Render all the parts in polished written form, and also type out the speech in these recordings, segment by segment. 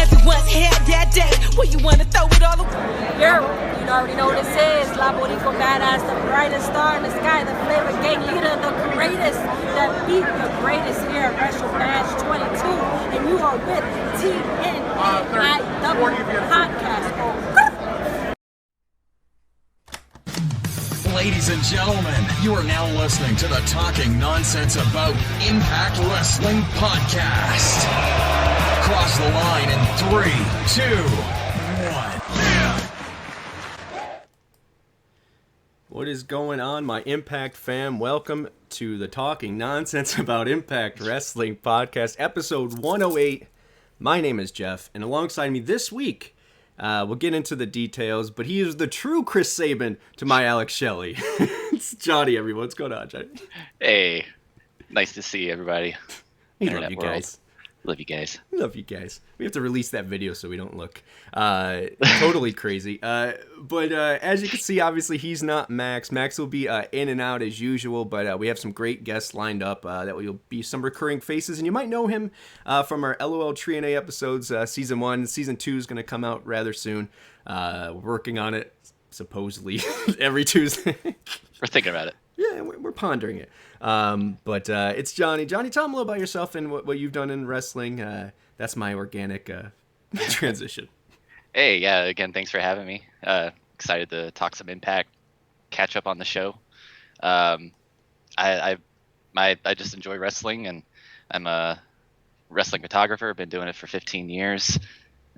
everyone's hair that day. Well, you wanna throw it all away? Yeah, you already know what this is. La Boricua Badass, the brightest star in the sky, the flavor gang leader, the greatest that beat the greatest here at Retro Bash 22. And you are with TNAIW podcast. Ladies and gentlemen, you are now listening to the Talking Nonsense About Impact Wrestling podcast. Cross the line in 3, 2, 1. What is going on, my Impact fam? Welcome to the Talking Nonsense About Impact Wrestling podcast, episode 108. My name is Geoff, and alongside me this week, we'll get into the details, but he is the true Chris Sabin to my Alex Shelley. It's Johnny, everyone. What's going on, Johnny? Hey, nice to see everybody. We love you guys. Love you guys. Love you guys. We have to release that video so we don't look totally crazy. But as you can see, obviously, he's not Max. Max will be in and out as usual, but we have some great guests lined up that will be some recurring faces. And you might know him from our LOLTreeNA episodes, Season 1. Season 2 is going to come out rather soon. We're working on it, supposedly, every Tuesday. We're thinking about it. Yeah, we're pondering it. But it's Johnny. Johnny, tell him a little about yourself and what you've done in wrestling. That's my organic transition. Hey, yeah, again, thanks for having me. Excited to talk some Impact, catch up on the show. I just enjoy wrestling, and I'm a wrestling photographer. I've been doing it for 15 years,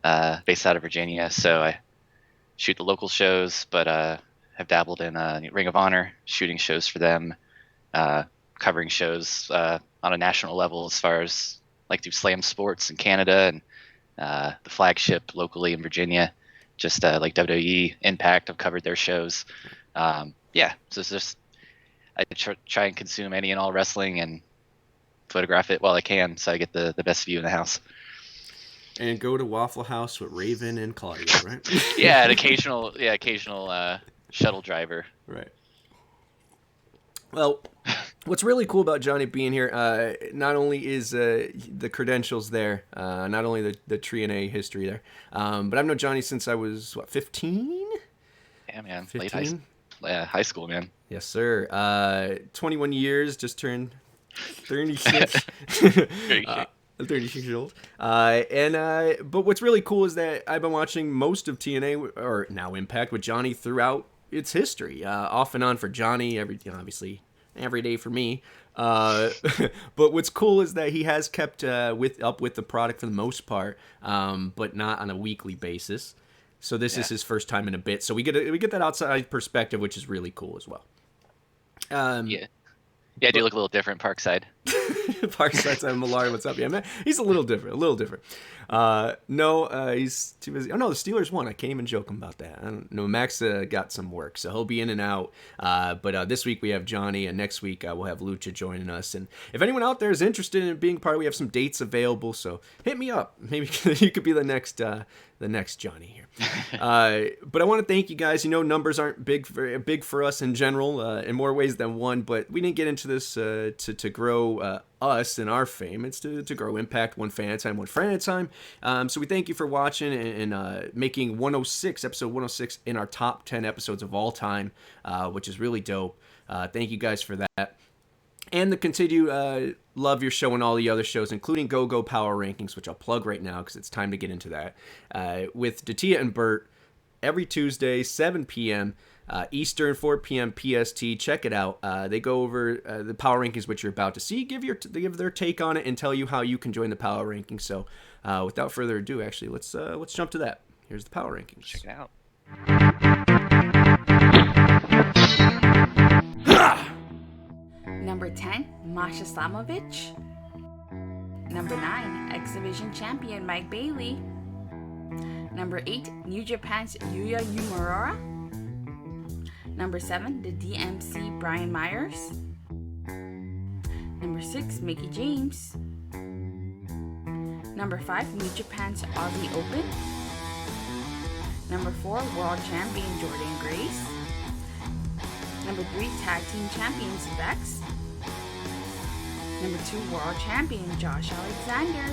based out of Virginia. So I shoot the local shows, but have dabbled in Ring of Honor, shooting shows for them, covering shows on a national level as far as like do Slam Sports in Canada and the flagship locally in Virginia, just like WWE, Impact. I've covered their shows. So it's just I try and consume any and all wrestling and photograph it while I can, so I get the best view in the house. And go to Waffle House with Raven and Claudia, right? Yeah, an occasional shuttle driver. Right. Well, what's really cool about Johnny being here, not only is the credentials there, not only the TNA history there, but I've known Johnny since I was, 15? Yeah, man. 15? Late high school, man. Yes, sir. 21 years, just turned 36. 36 years old. But what's really cool is that I've been watching most of TNA, or now Impact, with Johnny throughout its history, off and on for Johnny, obviously every day for me. But what's cool is that he has kept up with the product for the most part, but not on a weekly basis. So this is his first time in a bit. So we get that outside perspective, which is really cool as well. Yeah, I do look a little different Parkside. Parkside's on Millard. What's up? Yeah, man. He's a little different. He's too busy. Oh, no, the Steelers won. I can't even joke about that. I don't know. Max got some work, so he'll be in and out. But this week we have Johnny, and next week we'll have Lucha joining us. And if anyone out there is interested in being part, we have some dates available, so hit me up. Maybe you could be the next Johnny here. But I want to thank you guys. Numbers aren't big for us in general, in more ways than one, but we didn't get into this to grow us and our fame. It's to grow Impact one fan at a time, one friend at a time. So we thank you for watching and making episode 106 in our top 10 episodes of all time, which is really dope. Thank you guys for that. And the continue love your show and all the other shows, including GoGoPowerRankings, which I'll plug right now because it's time to get into that, with Datila and Bert every Tuesday, 7 p.m. Eastern, 4 p.m. PST. Check it out. They go over the Power Rankings, which you're about to see, give their take on it, and tell you how you can join the Power Rankings. So without further ado, actually, let's jump to that. Here's the Power Rankings. Check it out. Number 10, Masha Slamovich. Number 9, X-Division Champion Mike Bailey. Number 8, New Japan's Yuya Uemura. Number 7, the DMC Brian Myers. Number 6, Mickey James. Number 5, New Japan's Aussie Open. Number 4, World Champion Jordan Grace. Number 3, Tag Team Champions Vex. Number 2, World Champion Josh Alexander.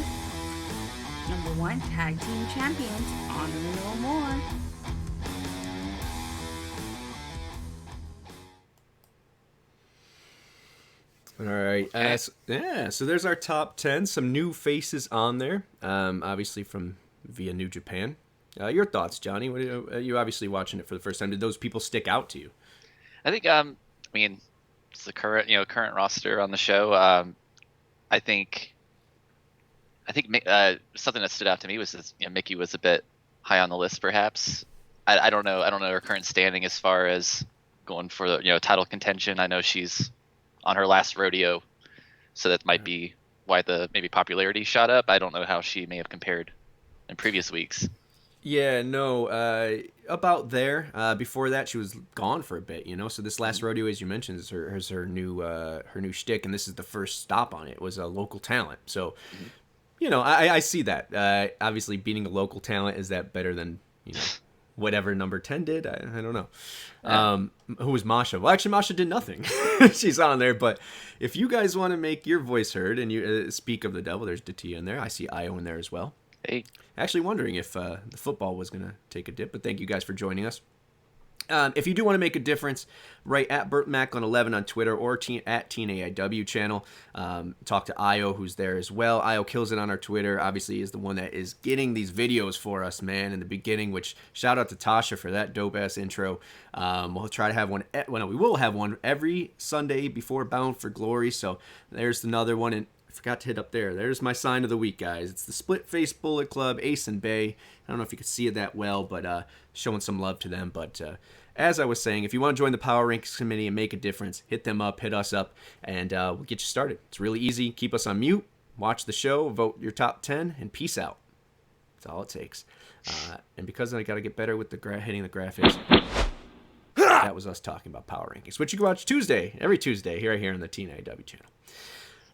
Number 1, Tag Team Champions, Honor No More. All right. Okay. So there's our top 10. Some new faces on there, obviously from via New Japan. Your thoughts, Johnny? You obviously watching it for the first time. Did those people stick out to you? I think I mean, it's the current roster on the show. I think something that stood out to me was that, Mickey was a bit high on the list, perhaps. I don't know her current standing as far as going for the title contention. I know she's on her last rodeo, so that might be why the maybe popularity shot up. I don't know how she may have compared in previous weeks. Yeah, no, about there. Before that, she was gone for a bit, So this last rodeo, as you mentioned, is her new shtick, and this is the first stop on it. Was a local talent, so I see that. Obviously, beating a local talent, is that better than whatever number 10 did? I don't know. Who was Masha? Well, actually, Masha did nothing. She's on there, but if you guys want to make your voice heard and you speak of the devil, there's Datila in there. I see Io in there as well. Hey. Actually wondering if the football was going to take a dip, but thank you guys for joining us. If you do want to make a difference, write at BertMac11 on Twitter or at TNAIWchannel. Talk to Io, who's there as well. Io kills it on our Twitter. Obviously, is the one that is getting these videos for us, man, in the beginning, which shout out to Tasha for that dope-ass intro. We'll try to have one. We will have one every Sunday before Bound for Glory, so there's another one. And I forgot to hit up there. There's my sign of the week, guys. It's the Split Face Bullet Club, Ace and Bay. I don't know if you could see it that well, but showing some love to them. But as I was saying, if you want to join the Power Rankings Committee and make a difference, hit them up, hit us up, and we'll get you started. It's really easy. Keep us on mute, watch the show, vote your top 10, and peace out. That's all it takes. And because I got to get better with hitting the graphics, that was us talking about Power Rankings, which you can watch every Tuesday, right here on the TNAIW channel.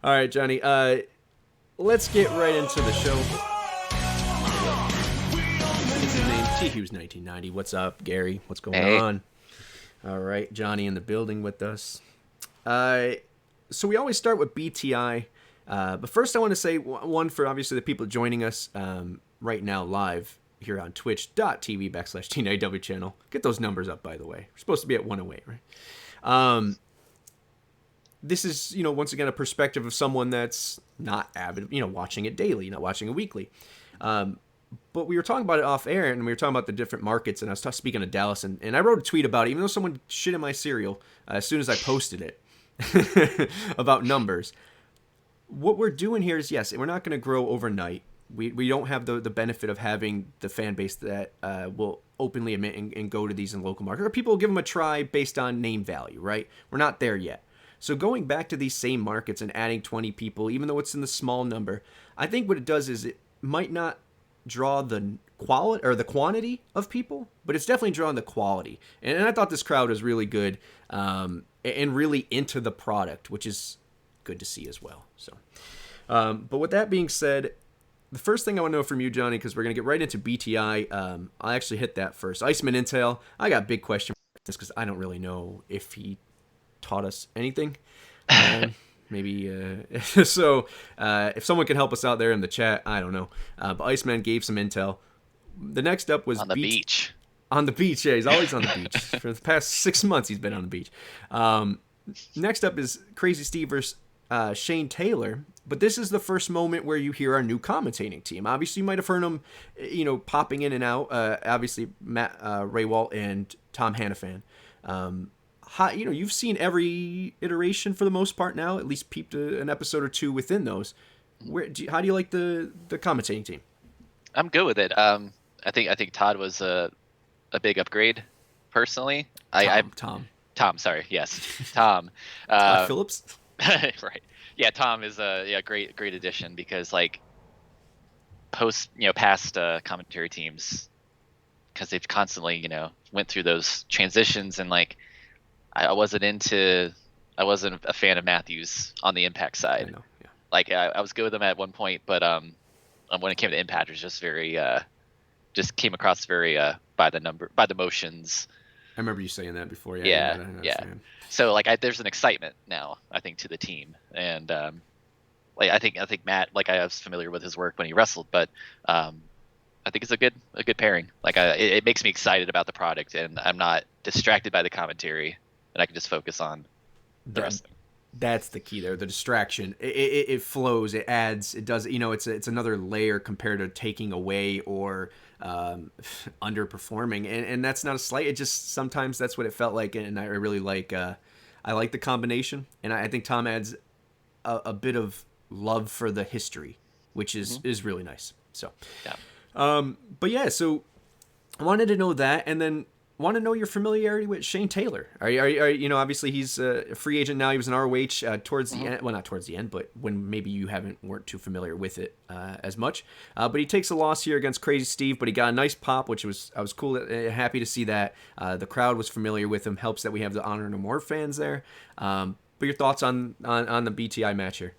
All right, Johnny, let's get right into the show. T-Hughes 1990. What's up, Gary? What's going on? All right, Johnny in the building with us. So we always start with BTI. But first I want to say one for obviously the people joining us right now live here on twitch.tv/TNAIW channel. Get those numbers up, by the way. We're supposed to be at 108, right? This is, once again, a perspective of someone that's not avid, watching it daily, not watching it weekly. But we were talking about it off air, and we were talking about the different markets, and I was speaking to Dallas, and I wrote a tweet about it, even though someone shit in my cereal as soon as I posted it about numbers. What we're doing here is, yes, we're not going to grow overnight. We don't have the benefit of having the fan base that will openly admit and go to these in local market, or people will give them a try based on name value, right? We're not there yet. So going back to these same markets and adding 20 people, even though it's in the small number, I think what it does is it might not draw the quality or the quantity of people, but it's definitely drawing the quality. And I thought this crowd was really good and really into the product, which is good to see as well. So, but with that being said, the first thing I want to know from you, Johnny, because we're going to get right into BTI. I'll actually hit that first. Iceman Intel, I got big question marks because I don't really know if he taught us anything. Maybe so if someone can help us out there in the chat, I don't know, but Iceman gave some intel. The next up was on the beach. On the beach, yeah, he's always on the beach. For the past 6 months he's been on the beach. Next up is Crazy Steve versus Shane Taylor, but this is the first moment where you hear our new commentating team. Obviously you might have heard them popping in and out, obviously Matt Raywalt and Tom Hannafan. You've seen every iteration for the most part now, at least peeped an episode or two within those. How do you like the commentating team? I'm good with it. I think Todd was a big upgrade, personally. Tom, sorry, yes, Tom. Todd Phillips. Right. Yeah, Tom is a great addition because past commentary teams, because they've constantly went through those transitions and I wasn't a fan of Matthews on the Impact side. I know, yeah. I was good with him at one point, but when it came to Impact, it was just very, just came across very by the motions. I remember you saying that before. Yeah. So there's an excitement now, I think, to the team, and like I think Matt, like I was familiar with his work when he wrestled, but I think it's a good pairing. Like it makes me excited about the product, and I'm not distracted by the commentary, and I can just focus on the wrestling. That's the key there. The distraction, it flows, it adds, it does. It's another layer compared to taking away or underperforming, and that's not a slight. It just sometimes that's what it felt like, and I really like. I like the combination, and I think Tom adds a bit of love for the history, which is really nice. So, but yeah, so I wanted to know that, and then want to know your familiarity with Shane Taylor. Are you obviously he's a free agent now. He was an ROH towards the end. Well, not towards the end, but when maybe you weren't too familiar with it as much. But he takes a loss here against Crazy Steve, but he got a nice pop, which I was cool, happy to see that. The crowd was familiar with him. Helps that we have the Honor No More fans there. But your thoughts on the BTI match here?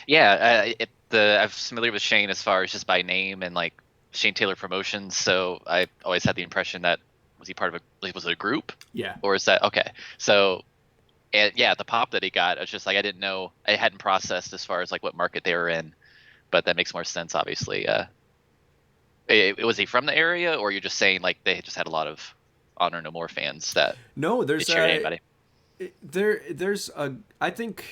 Yeah, I'm familiar with Shane as far as just by name and like Shane Taylor Promotions. So I always had the impression that was he part of was it a group? Yeah. Or is that okay? So, and yeah, the pop that he got, I was just like I didn't know, I hadn't processed as far as like what market they were in, but that makes more sense, obviously. Was he from the area, or you're just saying like they just had a lot of Honor No More fans that? No, there's anybody. There's I think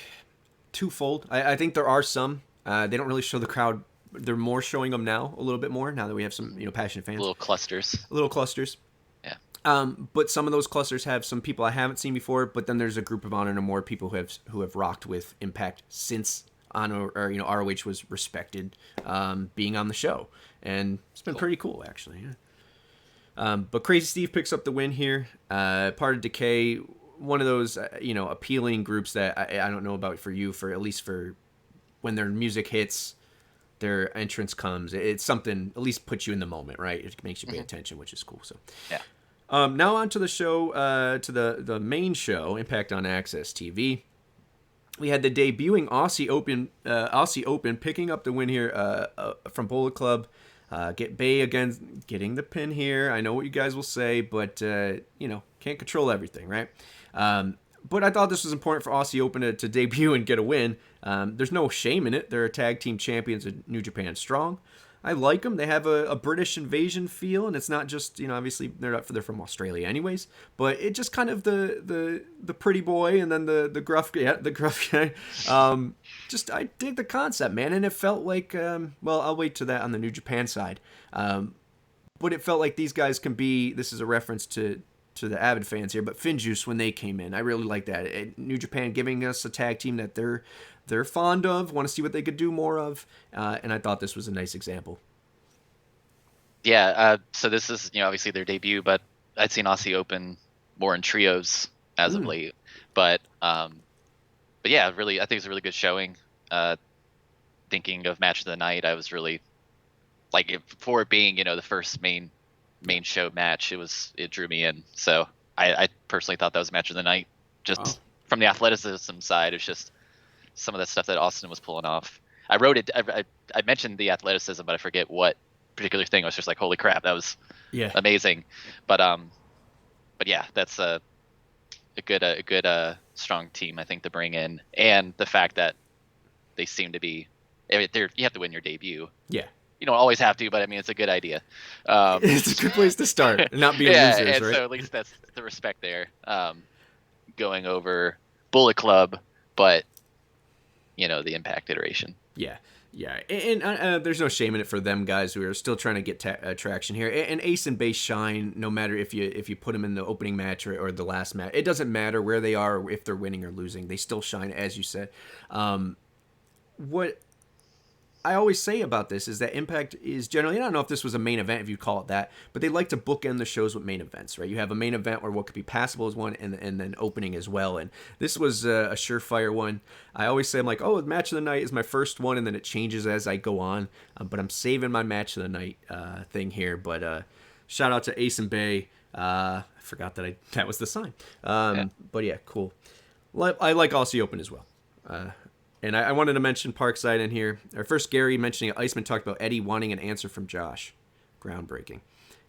twofold. I think there are some. They don't really show the crowd. They're more showing them now, a little bit more now that we have some passionate fans. Little clusters. Yeah. But some of those clusters have some people I haven't seen before. But then there's a group of Honor No More people who have rocked with Impact since Honor or ROH was respected, being on the show, and it's been pretty cool actually. Yeah. But Crazy Steve picks up the win here. Part of Decay, one of those appealing groups that I don't know about for you, for at least for when their music hits, their entrance comes. It's something at least puts you in the moment, right? It makes you pay attention, which is cool. So yeah. Now on to the show, to the main show, Impact on Access TV. We had the debuting Aussie Open picking up the win here from Bullet Club. Get Bay again, getting the pin here. I know what you guys will say, but can't control everything, right? But I thought this was important for Aussie Open to debut and get a win. There's no shame in it. They're tag team champions of New Japan Strong. I like them. They have a British invasion feel, and it's not just, obviously they're from Australia anyways, but it just kind of the pretty boy and then the gruff guy. I dig the concept, man, and it felt like, I'll wait to that on the New Japan side. But it felt like these guys can be, this is a reference to the avid fans here, but Finjuice when they came in, I really like that. New Japan giving us a tag team that they're fond of, want to see what they could do more of, and I thought this was a nice example. Yeah, so this is obviously their debut, but I'd seen Aussie Open more in trios as of late. But yeah, really, I think it's a really good showing. Thinking of match of the night, I was really for it being the first main show match, it drew me in. So I personally thought that was match of the night. Just from the athleticism side, it's just some of that stuff that Austin was pulling off. I wrote it. I mentioned the athleticism, but I forget what particular thing. I was just like, holy crap, that was amazing. But yeah, that's a good strong team, I think, to bring in, and the fact that they seem to be. You have to win your debut. Yeah. You don't always have to, but I mean, it's a good idea. It's a good place to start, not being losers, and right? So at least that's the respect there. Going over Bullet Club, but the Impact iteration. Yeah, and there's no shame in it for them guys who are still trying to get traction here. And Ace and Base shine no matter if you put them in the opening match or the last match. It doesn't matter where they are, or if they're winning or losing. They still shine, as you said. What I always say about this is that Impact is generally, I don't know if this was a main event, if you call it that, but they like to bookend the shows with main events, right? You have a main event where what could be passable is one, and then opening as well. And this was a surefire one. I always say, I'm like, the match of the night is my first one, and then it changes as I go on. But I'm saving my match of the night thing here. But shout out to Ace and Bay. I forgot that was the sign. But yeah, cool. I like Aussie Open as well. And I wanted to mention Parkside in here. First, Gary mentioning Iceman talked about Eddie wanting an answer from Josh. Groundbreaking.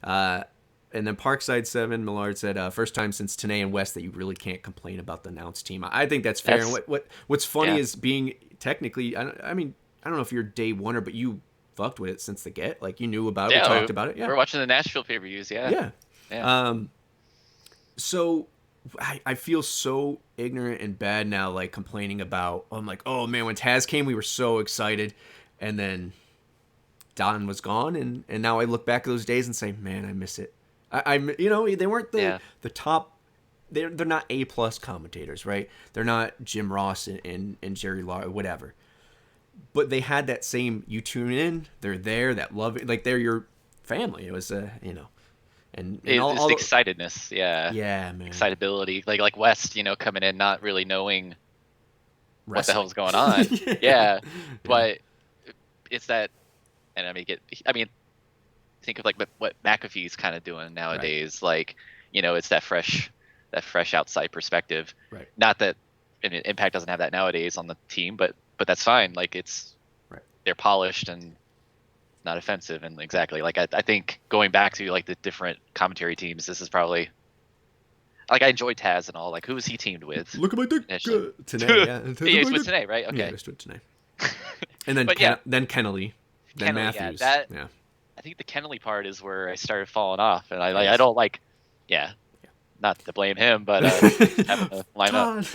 And then Parkside 7, Millard said, first time since Tenay and West that you really can't complain about the announced team. I think that's fair. And what's funny is being technically, I mean, I don't know if you're day oneer, but you fucked with it since the get. Like, you knew about it. Yeah, We talked about it. Yeah. we're watching the Nashville pay-per-views. Yeah. Yeah. So I feel so ignorant and bad now, like complaining about, I'm like, oh man, when Taz came, we were so excited. And then Don was gone. And now I look back at those days and say, man, I miss it. I'm, you know, they weren't the top, they're not A+ commentators, right? They're not Jim Ross and Jerry Law or whatever. But they had that same, you tune in, they're there, that love it, like they're your family. It was, you know, and all the excitedness, yeah, man, excitability, like West, you know, coming in not really knowing what the hell's going on, but it's that, and I mean, think of like what McAfee's kind of doing nowadays, right. Like, you know, it's that fresh outside perspective, right? Not that, and Impact doesn't have that nowadays on the team, but that's fine. Like, it's right. They're polished and not offensive, and exactly like I think going back to like the different commentary teams, this is probably like I enjoyed Taz and all. Like, who was he teamed with? Look at my dick. Tenay, yeah. He's with Tenay, right? Okay. Yeah, he's with Tenay. And then then Kennelly, then Matthews. Yeah, I think the Kennelly part is where I started falling off, and I don't like, not to blame him, but having to line up.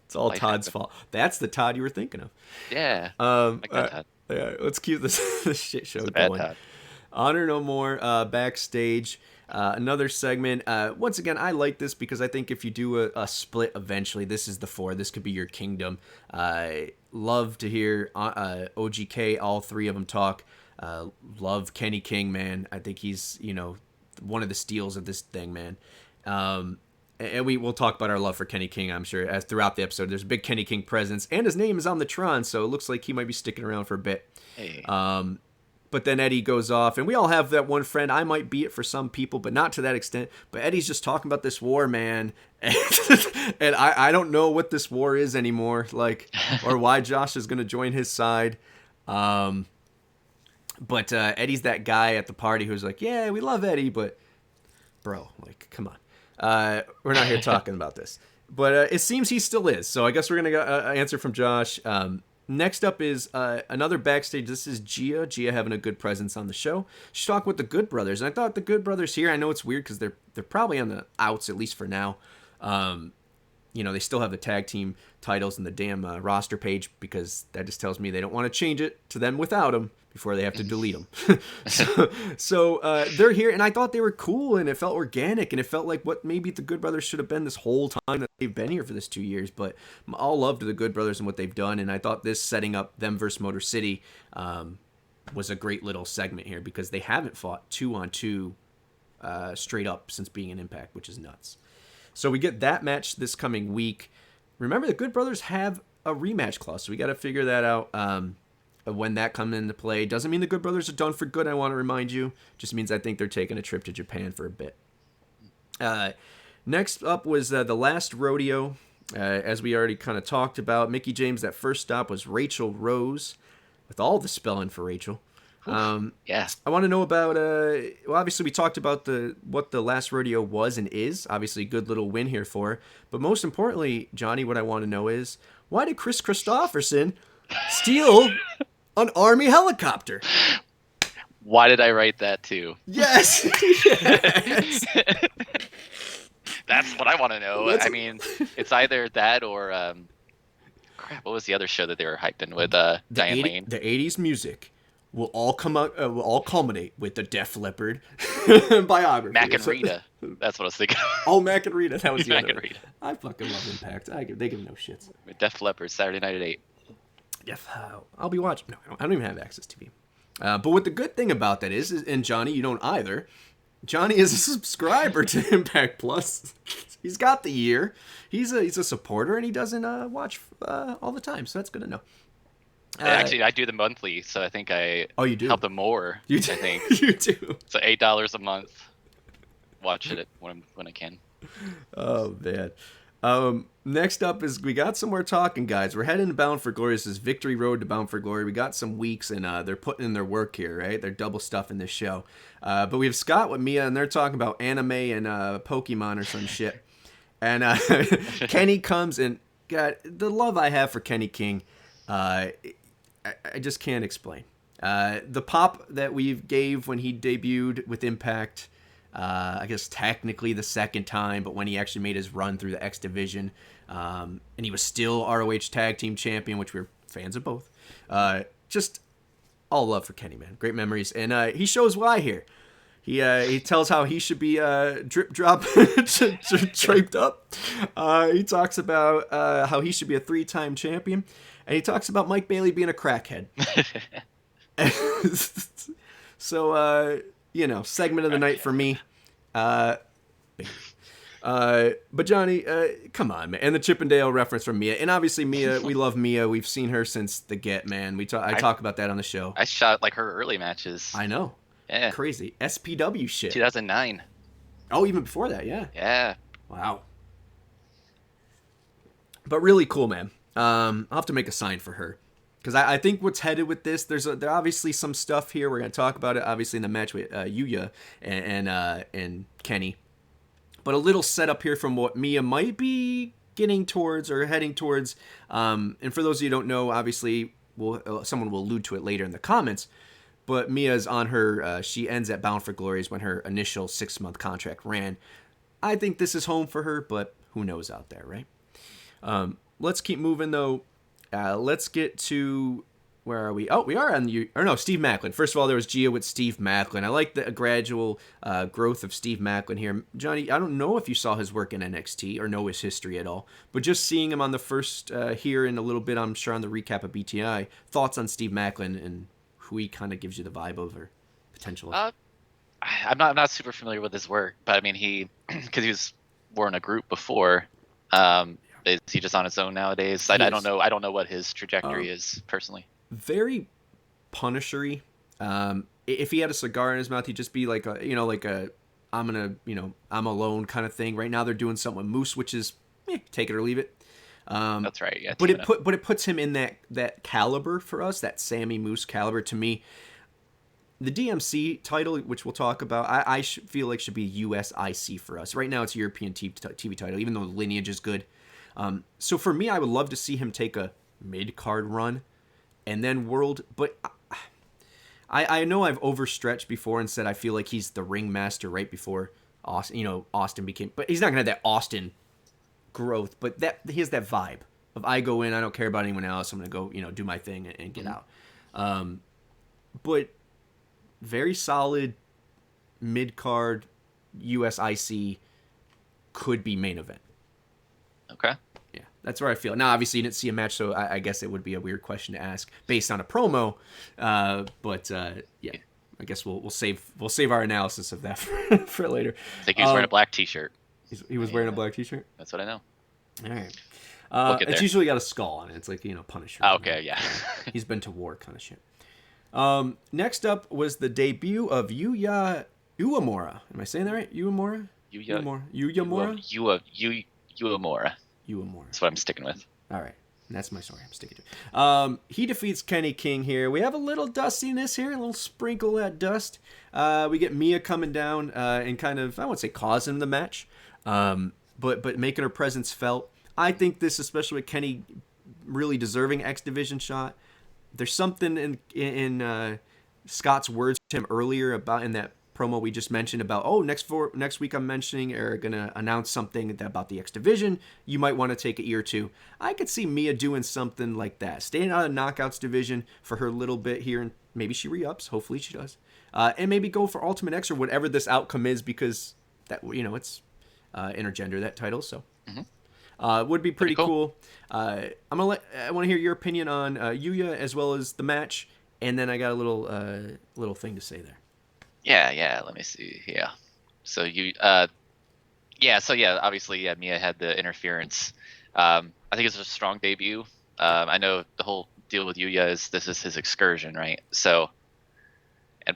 It's all Todd's fault. That's the Todd you were thinking of. Yeah. Like that Todd. Yeah, let's keep this shit show going. Todd. Honor No More backstage. Another segment. Once again, I like this because I think if you do a split eventually, this is the 4. This could be your kingdom. Love to hear OGK, all 3 of them talk. Love Kenny King, man. I think he's, you know, one of the steals of this thing, man. And we'll talk about our love for Kenny King, I'm sure, as throughout the episode. There's a big Kenny King presence, and his name is on the Tron, so it looks like he might be sticking around for a bit. Hey. But then Eddie goes off, and we all have that one friend. I might be it for some people, but not to that extent. But Eddie's just talking about this war, man, and I don't know what this war is anymore, like, or why Josh is going to join his side. But Eddie's that guy at the party who's like, yeah, we love Eddie, but bro, like, come on. We're not here talking about this. But it seems he still is. So I guess we're going to get an answer from Josh. Next up is another backstage. This is Gia. Gia having a good presence on the show. She's talking with the Good Brothers. And I thought the Good Brothers here, I know it's weird because they're probably on the outs, at least for now. You know, they still have the tag team titles and the damn roster page because that just tells me they don't want to change it to them without them before they have to delete them. so they're here, and I thought they were cool, and it felt organic, and it felt like what maybe the Good Brothers should have been this whole time that they've been here for this 2 years. But all love to the Good Brothers and what they've done, and I thought this setting up them versus Motor City was a great little segment here because they haven't fought 2-on-2 straight up since being in Impact, which is nuts. So we get that match this coming week. Remember, the Good Brothers have a rematch clause, so we got to figure that out when that comes into play. Doesn't mean the Good Brothers are done for good, I want to remind you. Just means I think they're taking a trip to Japan for a bit. Next up was the last rodeo, as we already kind of talked about. Mickie James, that first stop was Rachel Rose, with all the spelling for Rachel. Yeah. I want to know about, well, obviously we talked about what the last rodeo was and is. Obviously, good little win here for her. But most importantly, Johnny, what I want to know is, why did Chris Christopherson steal an Army helicopter? Why did I write that too? Yes. Yes. That's what I want to know. I mean, it's either that or, crap, what was the other show that they were hyping with Diane Lane? The 80s music will all come out. Will all culminate with the Def Leppard biography. Mac and Rita. That's what I was thinking. Oh, Mac and Rita. That was the Mac other. and Rita. I fucking love Impact. They give no shits. With Def Leppard, Saturday night at 8. Def, I'll be watching. No, I don't even have Access TV. But what the good thing about that is, and Johnny, you don't either. Johnny is a subscriber to Impact Plus. He's got the year. He's a supporter, and he doesn't watch all the time. So that's good to know. Actually, I do the monthly, so I think I you do? help them more. You do. I think You do. So $8 a month. Watch it when I can. Oh man. Next up is we got some more talking, guys. We're heading to Bound for Glory. This is Victory Road to Bound for Glory. We got some weeks, and they're putting in their work here, right? They're double stuffing this show. But we have Scott with Mia, and they're talking about anime and Pokemon or some shit. And Kenny comes, and God, the love I have for Kenny King. I just can't explain. The pop that we gave when he debuted with Impact, I guess technically the second time, but when he actually made his run through the X Division, and he was still ROH Tag Team Champion, which we're fans of both. Just all love for Kenny, man. Great memories. And he shows why here. He tells how he should be drip drop draped up. He talks about how he should be a 3-time champion, and he talks about Mike Bailey being a crackhead. So segment of the night for me. But Johnny, come on, man. And the Chippendale reference from Mia, and obviously Mia, we love Mia. We've seen her since the get, man. I talk about that on the show. I shot like her early matches. I know. Yeah. Crazy. SPW shit. 2009. Oh, even before that, yeah. Yeah. Wow. But really cool, man. I'll have to make a sign for her. Because I think what's headed with this, there obviously some stuff here. We're going to talk about it, obviously, in the match with Yuya and Kenny. But a little setup here from what Mia might be getting towards or heading towards. And for those of you who don't know, obviously, someone will allude to it later in the comments. But Mia's on her, she ends at Bound for Glory when her initial 6-month contract ran. I think this is home for her, but who knows out there, right? Let's keep moving, though. Let's get to, where are we? Oh, we are on Steve Macklin. First of all, there was Gio with Steve Macklin. I like the gradual growth of Steve Macklin here. Johnny, I don't know if you saw his work in NXT or know his history at all, but just seeing him on the first here in a little bit, I'm sure on the recap of BTI, thoughts on Steve Macklin and who he kind of gives you the vibe of or potential of? I'm not super familiar with his work, but I mean, because he was more in a group before. Is he just on his own nowadays? I don't know. I don't know what his trajectory is personally. Very Punisher-y. If he had a cigar in his mouth, he'd just be like I'm alone kind of thing. Right now they're doing something with Moose, which is take it or leave it. That's right. Yeah. But it puts him in that caliber for us, that Sammy Moose caliber to me. The DMC title, which we'll talk about, I feel like should be US IC for us. Right now it's a European TV title, even though the lineage is good. So for me, I would love to see him take a mid-card run and then world. But I know I've overstretched before and said I feel like he's the ringmaster right before Austin became. But he's not going to have that Austin growth. But he has that vibe of I go in, I don't care about anyone else. I'm going to go, do my thing and get out. But very solid mid-card US IC could be main event. Okay. Yeah, that's where I feel. Now, obviously, you didn't see a match, so I guess it would be a weird question to ask based on a promo. But yeah, I guess we'll save our analysis of that for later. I think he was wearing a black T-shirt. He was wearing a black T-shirt. That's what I know. All right. It's usually got a skull on it. It's like Punisher. Oh, okay, yeah. He's been to war, kind of shit. Next up was the debut of Yuya Uemura. Am I saying that right? Uemura. Uemura. Uemura. That's what I'm sticking with. All right. That's my story. I'm sticking to it. He defeats Kenny King here. We have a little dustiness here, a little sprinkle of that dust. We get Mia coming down and kind of, I won't say causing the match, but making her presence felt. I think this, especially with Kenny really deserving X Division shot. There's something in Scott's words to him earlier about in that promo we just mentioned about, next week I'm mentioning or gonna announce something about the X Division. You might want to take a year or two. I could see Mia doing something like that, staying out of Knockouts division for her little bit here, and maybe she re-ups. Hopefully she does, and maybe go for Ultimate X or whatever this outcome is, because that it's intergender, that title. So would be pretty cool. I want to hear your opinion on Yuya as well as the match, and then I got a little thing to say there. Yeah. Let me see. Yeah. So obviously, Mia had the interference. I think it's a strong debut. I know the whole deal with Yuya is this is his excursion, right? So,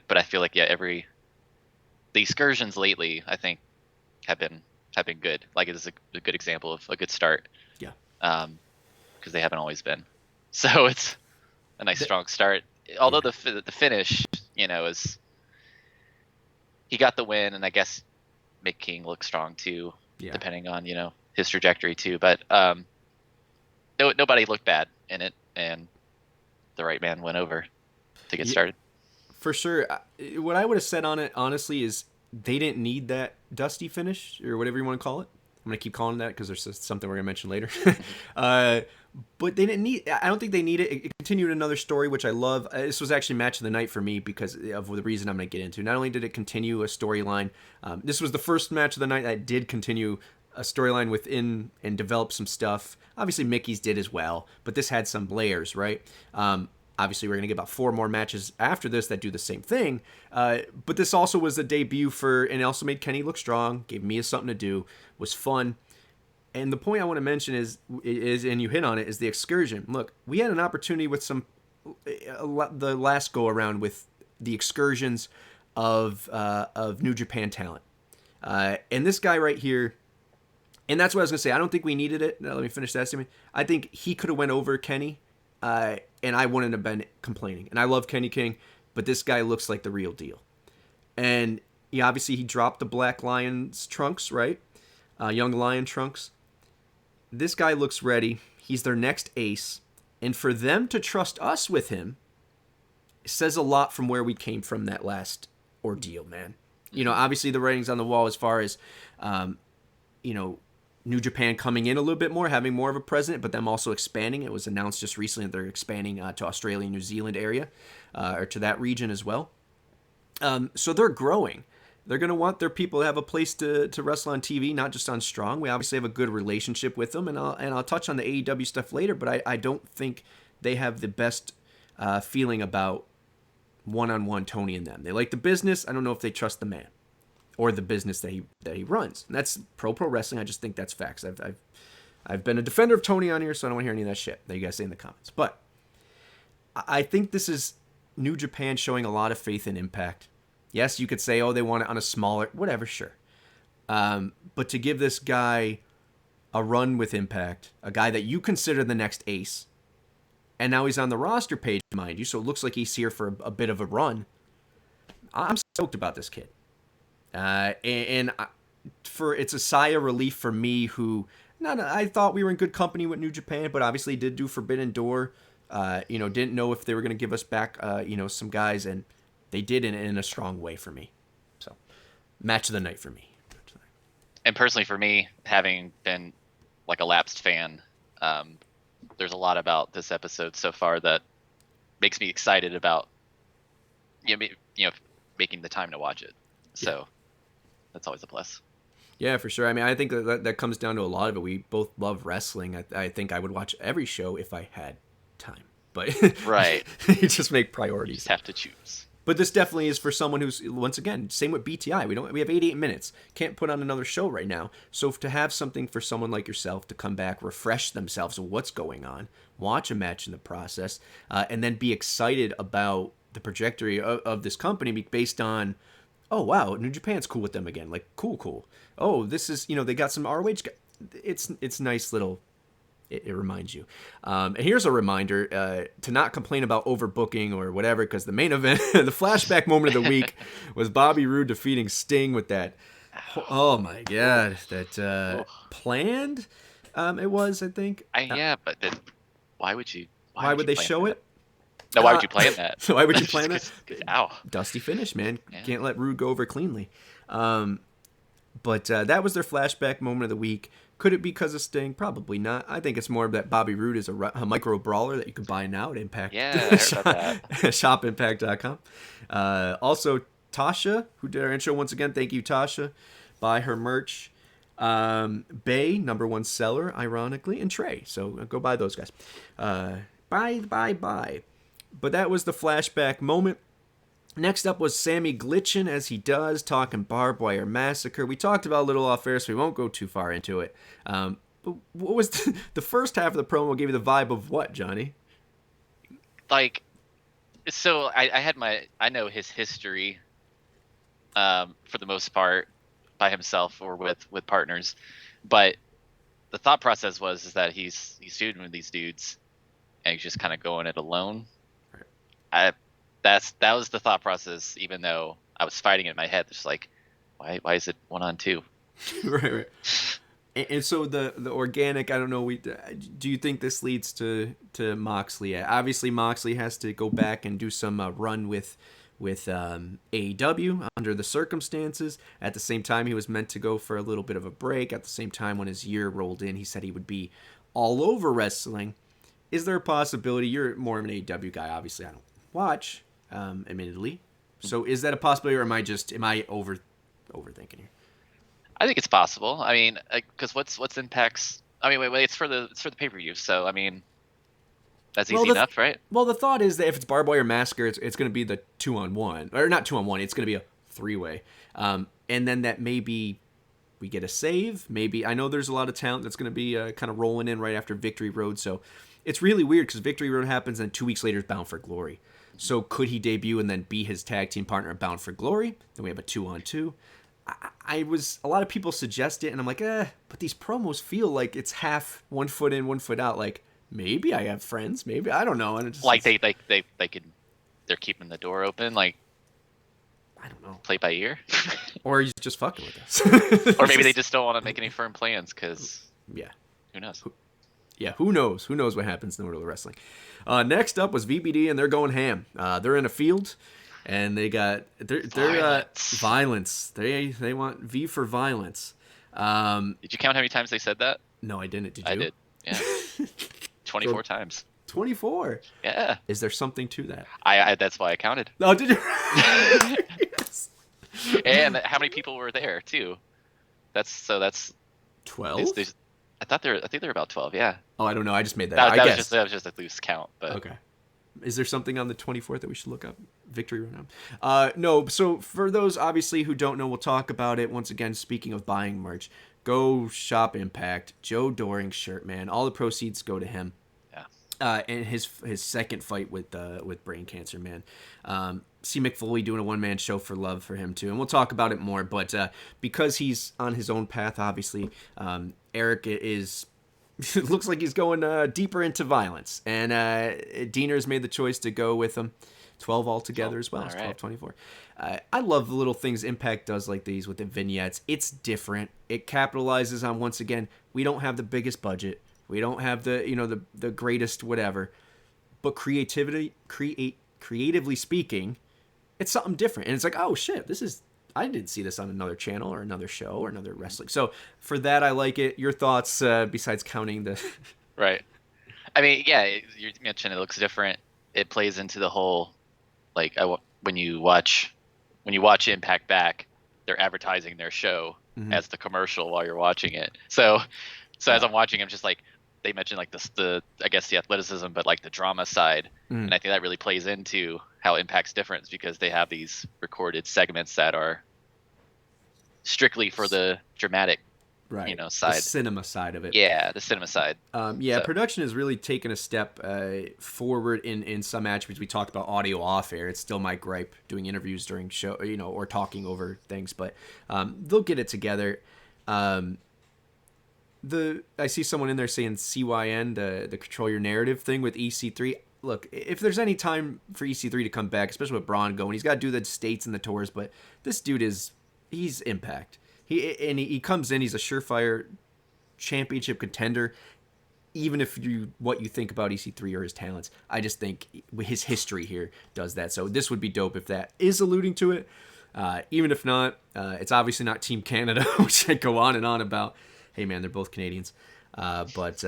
but I feel like the excursions lately, I think, have been good. Like, it is a good example of a good start. Yeah. Because they haven't always been. So it's a nice strong start. Although the finish, is. He got the win, and I guess Mick King looks strong too, depending on his trajectory too. But nobody looked bad in it, and the right man went over to get started. For sure. What I would have said on it, honestly, is they didn't need that dusty finish or whatever you want to call it. I'm going to keep calling it that because there's something we're going to mention later. But they didn't need, I don't think they need it. It continued another story, which I love. This was actually match of the night for me because of the reason I'm going to get into. Not only did it continue a storyline, this was the first match of the night that did continue a storyline within and develop some stuff. Obviously, Mickey's did as well, but this had some layers, right? Obviously, we're going to get about 4 more matches after this that do the same thing. But this also was the debut for, and it also made Kenny look strong, gave Mia something to do, was fun. And the point I want to mention is, and you hit on it, is the excursion. Look, we had an opportunity with the last go around with the excursions of New Japan talent. And this guy right here, and that's what I was going to say. I don't think we needed it. Now, let me finish that statement. I think he could have went over Kenny, and I wouldn't have been complaining. And I love Kenny King, but this guy looks like the real deal. And obviously he dropped the Black Lion's trunks, right? Young Lion trunks. This guy looks ready. He's their next ace. And for them to trust us with him says a lot from where we came from that last ordeal, man. Obviously the writing's on the wall as far as, New Japan coming in a little bit more, having more of a presence, but them also expanding. It was announced just recently that they're expanding to Australia, New Zealand area, or to that region as well. So they're growing. They're going to want their people to have a place to wrestle on TV, not just on Strong. We obviously have a good relationship with them, and I'll touch on the AEW stuff later, but I don't think they have the best feeling about one-on-one Tony and them. They like the business. I don't know if they trust the man or the business that he runs. And that's pro wrestling. I just think that's facts. I've been a defender of Tony on here, so I don't want to hear any of that shit that you guys say in the comments. But I think this is New Japan showing a lot of faith in Impact. Yes, you could say, oh, they want it on a smaller, whatever, sure. But to give this guy a run with Impact, a guy that you consider the next ace, and now he's on the roster page, mind you, so it looks like he's here for a bit of a run. I'm stoked about this kid. It's a sigh of relief for me who, I thought we were in good company with New Japan, but obviously did do Forbidden Door. Didn't know if they were going to give us back, some guys, and they did in a strong way for me. So, match of the night for me. And personally for me, having been like a lapsed fan, there's a lot about this episode so far that makes me excited about, making the time to watch it. So that's always a plus. Yeah, for sure. I mean, I think that comes down to a lot of it. We both love wrestling. I think I would watch every show if I had time. But right. You just make priorities. You just have to choose. But this definitely is for someone who's, once again, same with BTI. We have 88 minutes. Can't put on another show right now. So to have something for someone like yourself to come back, refresh themselves with what's going on, watch a match in the process, and then be excited about the trajectory of this company based on, oh, wow, New Japan's cool with them again. Like, cool. Oh, this is, they got some ROH. It's nice little, it reminds you. And here's a reminder to not complain about overbooking or whatever, because the main event, the flashback moment of the week was Bobby Roode defeating Sting with that, oh my God, that planned it was, I think. Yeah, but then why would they show it? No, why would you plan that? So why would you plan that? Ow. Dusty finish, man. Yeah. Can't let Rude go over cleanly. But that was their flashback moment of the week. Could it be because of Sting? Probably not. I think it's more that Bobby Roode is a micro brawler that you can buy now at Impact. Yeah, I heard about that. Shopimpact.com. Also, Tasha, who did our intro once again. Thank you, Tasha. Buy her merch. Bay, #1 seller, ironically, and Trey. So go buy those guys. Bye. But that was the flashback moment. Next up was Sammy glitching as he does, talking Barbed Wire Massacre. We talked about a little off air, so we won't go too far into it. But what was the first half of the promo gave you the vibe of what, Johnny? Like, so I know his history, for the most part, by himself or with partners, but the thought process is that he's feuding with these dudes, and he's just kind of going it alone. Right. That was the thought process, even though I was fighting it in my head. Just like, why is it 1-on-2? Right. And so the organic, I don't know. Do you think this leads to Moxley? Obviously, Moxley has to go back and do some run with AEW under the circumstances. At the same time, he was meant to go for a little bit of a break. At the same time, when his year rolled in, he said he would be all over wrestling. Is there a possibility? You're more of an AEW guy, obviously. I don't watch, admittedly. So is that a possibility, or am I overthinking here? I think it's possible. I mean, because what's Impact's? I mean, wait, it's for the pay-per-view. So I mean, that's easy enough, right? Well, the thought is that if it's Barbed Wire Massacre, it's going to be the 2-on-1, or not 2-on-1. It's going to be a 3-way, and then that maybe we get a save. Maybe I know there's a lot of talent that's going to be kind of rolling in right after Victory Road. So it's really weird because Victory Road happens, and 2 weeks later is Bound for Glory. So could he debut and then be his tag team partner at Bound for Glory? Then we have a 2-on-2. A lot of people suggest it, and I'm like, but these promos feel like it's half 1 foot in, 1 foot out. Like, maybe I have friends, maybe, I don't know. And it's just, like they're keeping the door open, like, I don't know, play it by ear. Or he's just fucking with us. Or maybe they just don't want to make any firm plans, because, yeah, who knows? Yeah, who knows? Who knows what happens in the world of wrestling? Next up was VBD, and they're going ham. They're in a field, and they got violence. They want V for violence. Did you count how many times they said that? No, I didn't. Did you? I did. Yeah, 24 times. 24. Yeah. Is there something to that? I that's why I counted. Oh, did you? Yes. And how many people were there too? That's 12. I think they're about 12. Yeah. Oh, I don't know. I just made that. I guess that was just a loose count. But okay. Is there something on the 24th that we should look up? Victory Road? No. So for those obviously who don't know, we'll talk about it once again. Speaking of buying merch, go shop Impact. Joe Doring shirt, man. All the proceeds go to him. Yeah. And his second fight with brain cancer, man. See Mick Foley doing a one-man show for love for him too, and we'll talk about it more. But because he's on his own path, obviously, Eric is. It looks like he's going deeper into violence, and Diener's made the choice to go with him. 12 altogether as well. It's 12-24. I love the little things Impact does like these with the vignettes. It's different. It capitalizes on, once again, we don't have the biggest budget. We don't have the greatest whatever, but creatively speaking, it's something different. And it's like, oh shit, I didn't see this on another channel or another show or another wrestling. So for that, I like it. Your thoughts, besides counting the... Right. I mean, yeah, you mentioned it looks different. It plays into the whole, like, when you watch Impact back, they're advertising their show as the commercial while you're watching it. So as I'm watching, I'm just like, they mentioned like the I guess the athleticism, but like the drama side, and I think that really plays into how Impact's different, because they have these recorded segments that are strictly for the dramatic, side, the cinema side of it. Yeah, the cinema side. Production has really taken a step forward in some attributes. We talked about audio off air. It's still my gripe doing interviews during show, or talking over things, but they'll get it together. I see someone in there saying CYN, the control your narrative thing with EC3. Look, if there's any time for EC3 to come back, especially with Braun going, he's got to do the states and the tours, but this dude he's Impact. He comes in, he's a surefire championship contender, even if what you think about EC3 or his talents. I just think his history here does that. So this would be dope if that is alluding to it. Even if not, it's obviously not Team Canada, which I go on and on about. Hey man, they're both Canadians, but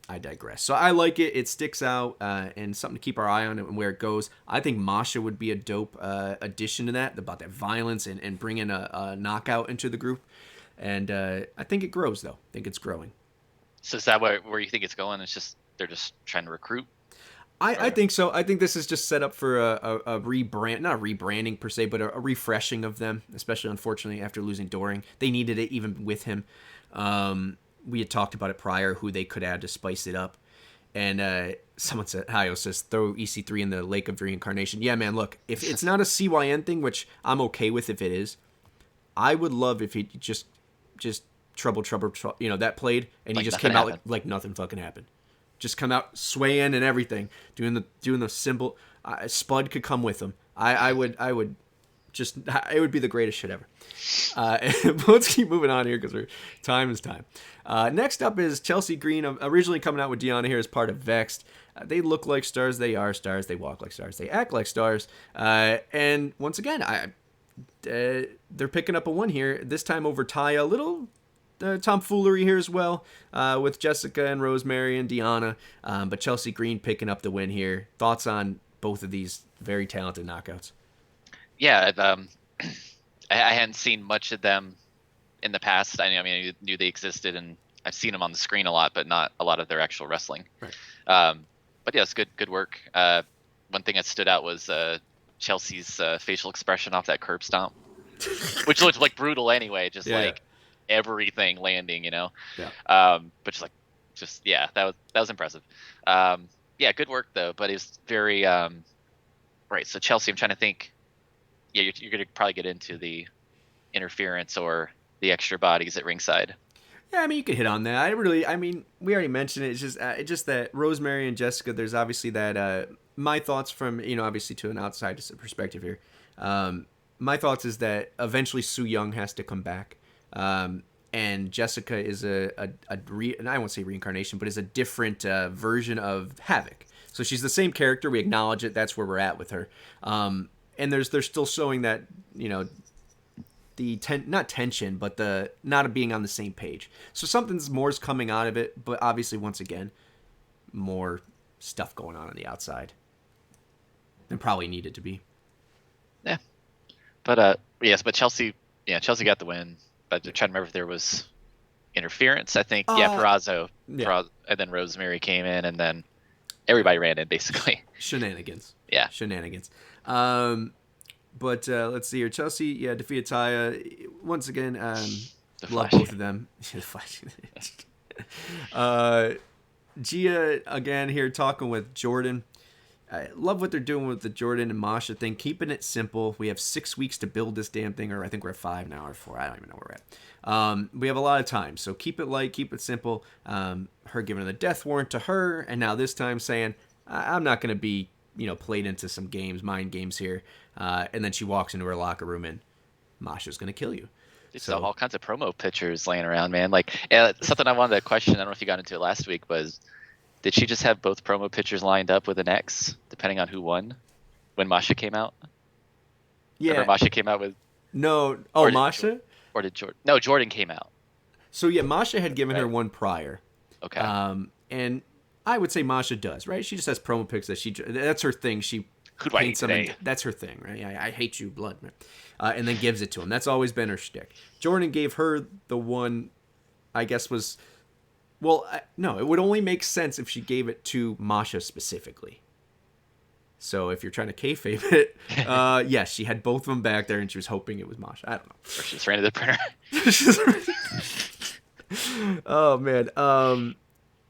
I digress. So I like it. It sticks out, and something to keep our eye on and where it goes. I think Masha would be a dope addition to that, about that violence and bringing a knockout into the group. And I think it grows, though. I think it's growing. So is that where you think it's going? It's just they're just trying to recruit? I think so. I think this is just set up for a rebrand, not a rebranding per se, but a refreshing of them, especially, unfortunately, after losing Doring. They needed it even with him. We had talked about it prior, who they could add to spice it up. And someone said, Hayo says, throw EC3 in the Lake of Reincarnation. Yeah, man, look, if it's not a CYN thing, which I'm okay with if it is, I would love if he just trouble, that played, and he just came out like nothing fucking happened. Just come out swaying and everything, doing the symbol. Spud could come with him. I would just it would be the greatest shit ever. But let's keep moving on here because time is time. Next up is Chelsea Green, originally coming out with Deanna here as part of Vexed. They look like stars. They are stars. They walk like stars. They act like stars. And once again, they're picking up a win here, this time over Taya. A little tomfoolery here as well with Jessica and Rosemary and Deanna. But Chelsea Green picking up the win here. Thoughts on both of these very talented knockouts? Yeah, I hadn't seen much of them in the past. I mean, I knew they existed, and I've seen them on the screen a lot, but not a lot of their actual wrestling. Right. But yeah, it's good work. One thing that stood out was Chelsea's facial expression off that curb stomp, which looked like brutal anyway, just like everything landing, Yeah. But that was impressive. Yeah, good work though. But it's very right. So Chelsea, I'm trying to think. Yeah, you're going to probably get into the interference or the extra bodies at ringside. Yeah, I mean, you could hit on that. We already mentioned it. It's just that Rosemary and Jessica, there's obviously that, my thoughts from, obviously to an outside perspective here. My thoughts is that eventually Su Yung has to come back. And Jessica is and I won't say reincarnation, but is a different version of Havoc. So she's the same character. We acknowledge it. That's where we're at with her. And they're still showing that, the not tension, but the not being on the same page. So something's more is coming out of it, but obviously once again, more stuff going on the outside than probably needed to be. Yeah, but but Chelsea got the win. But I'm trying to remember if there was interference. I think Perazo, and then Rosemary came in, and then everybody ran in basically. Shenanigans. Yeah, shenanigans. But let's see here. Chelsea, defeated Taya once again. Love both of them. Gia again here talking with Jordan. I love what they're doing with the Jordan and Masha thing, keeping it simple. We have 6 weeks to build this damn thing, or I think we're at 5 now, or 4. I don't even know where we're at. We have a lot of time, so keep it light, keep it simple. Her giving the death warrant to her, and now this time saying, I'm not going to be, played into some mind games here. And then she walks into her locker room, and Masha's going to kill you. So all kinds of promo pictures laying around, man. Like something I wanted to question, I don't know if you got into it last week, was did she just have both promo pictures lined up with an X, depending on who won, when Masha came out? Yeah. Remember Masha came out with... No. Masha? Or did Jordan? No, Jordan came out. So, Masha had given her one prior. Okay. And I would say Masha does, right? She just has promo pics that's her thing. She Who do I hate today? That's her thing, right? I hate you, blood, man. And then gives it to him. That's always been her shtick. Jordan gave her the one, I guess was... Well, no, it would only make sense if she gave it to Masha specifically. So if you're trying to kayfabe it, yes, she had both of them back there, and she was hoping it was Masha. I don't know. Or she just ran to the printer. Oh, man.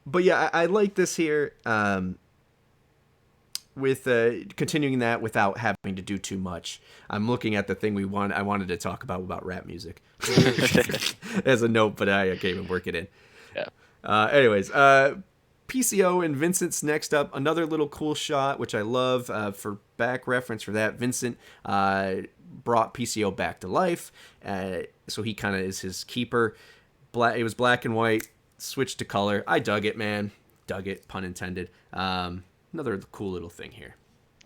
But yeah, I like this here with continuing that without having to do too much. I'm looking at the thing I wanted to talk about rap music as a note, but I can't even work it in. Yeah. Anyways, PCO and Vincent's next up. Another little cool shot, which I love for back reference for that. Vincent brought PCO back to life, so he kind of is his keeper. It was black and white, switched to color. I dug it, man. Dug it, pun intended. Another cool little thing here.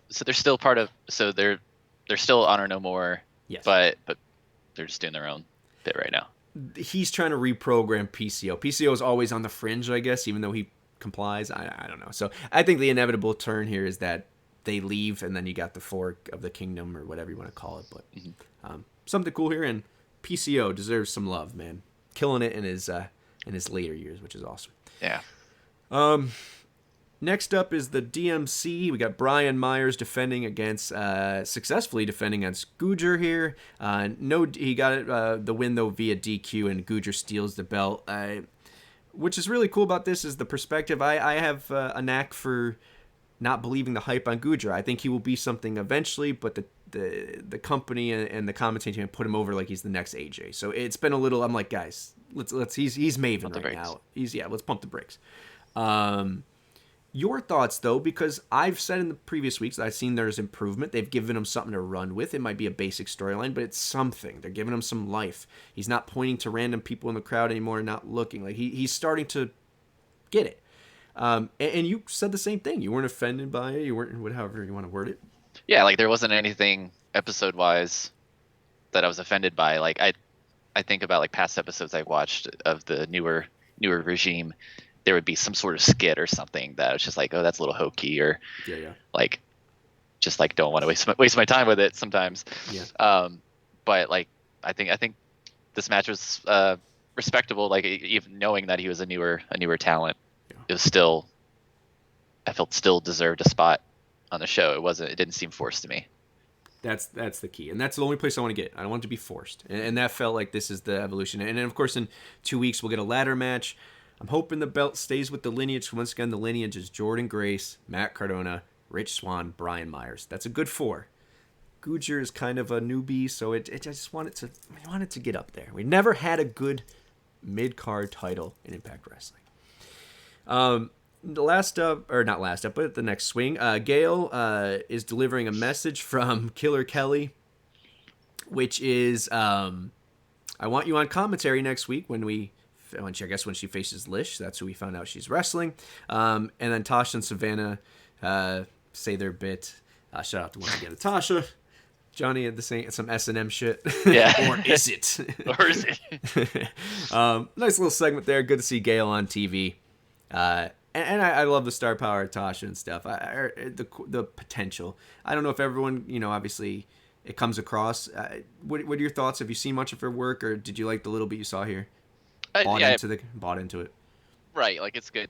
So they're still part of. So they're still Honor No More. Yes. But they're just doing their own bit right now. He's trying to reprogram PCO. PCO is always on the fringe, I guess, even though he complies. I don't know. So I think the inevitable turn here is that they leave, and then you got the fork of the kingdom, or whatever you want to call it. But something cool here, and PCO deserves some love, man. Killing it in his later years, which is awesome. Yeah. Next up is the DMC. We got Brian Myers successfully defending against Googer here. He got the win though via DQ, and Googer steals the belt. Which is really cool about this is the perspective. I have a knack for not believing the hype on Googer. I think he will be something eventually, but the company and the commentating team put him over like he's the next AJ. So it's been a little. I'm like, guys, let's he's Maven right now. Let's pump the brakes. Your thoughts, though, because I've said in the previous weeks I've seen there's improvement. They've given him something to run with. It might be a basic storyline, but it's something. They're giving him some life. He's not pointing to random people in the crowd anymore and not looking. Like, he's starting to get it. And you said the same thing. You weren't offended by it. You weren't, however you want to word it. Yeah, like there wasn't anything episode-wise that I was offended by. Like I think about like past episodes I've watched of the newer regime. There would be some sort of skit or something that was just like, oh, that's a little hokey, or like just like don't want to waste my time with it sometimes. Yeah. But like I think this match was respectable. Like even knowing that he was a newer talent, it was still, I felt still deserved a spot on the show. It didn't seem forced to me. That's the key, and that's the only place I want to get. I don't want it to be forced, and that felt like this is the evolution. And then of course in 2 weeks we'll get a ladder match. I'm hoping the belt stays with the lineage. Once again, the lineage is Jordan Grace, Matt Cardona, Rich Swann, Brian Myers. That's a good 4. Gujar is kind of a newbie, so I just want it to get up there. We never had a good mid-card title in Impact Wrestling. But the next swing, Gail is delivering a message from Killer Kelly, which is, I want you on commentary next week when she faces Lish. That's who we found out she's wrestling. And then Tasha and Savannah say their bit. Shout out to once again to Tasha. Johnny had some S&M shit. Yeah. Or is it? Or is it? Nice little segment there. Good to see Gail on TV. And I love the star power of Tasha and stuff. The potential. I don't know if everyone, obviously it comes across. What are your thoughts? Have you seen much of her work, or did you like the little bit you saw here? Bought into it. Right, like it's good.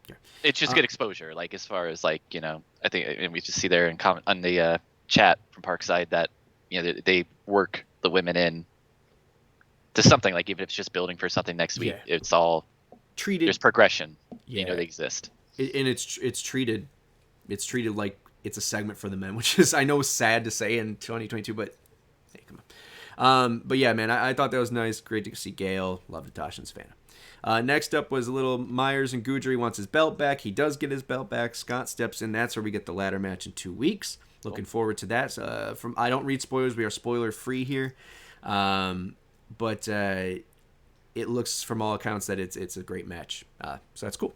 Yeah. It's just good exposure. Like as far as like I think, and we just see there in comment on the chat from Parkside that they work the women in to something. Like even if it's just building for something next week, it's all treated. There's progression. They exist. And it's treated like it's a segment for the men, which is I know sad to say in 2022, but hey, come on. But yeah, man, I thought that was nice. Great to see Gail. Love Natasha and Savannah. Next up was a little Myers and Gujar. He wants his belt back. He does get his belt back. Scott steps in. That's where we get the ladder match in 2 weeks. Looking forward to that. I don't read spoilers. We are spoiler free here. But it looks from all accounts that it's a great match. So that's cool.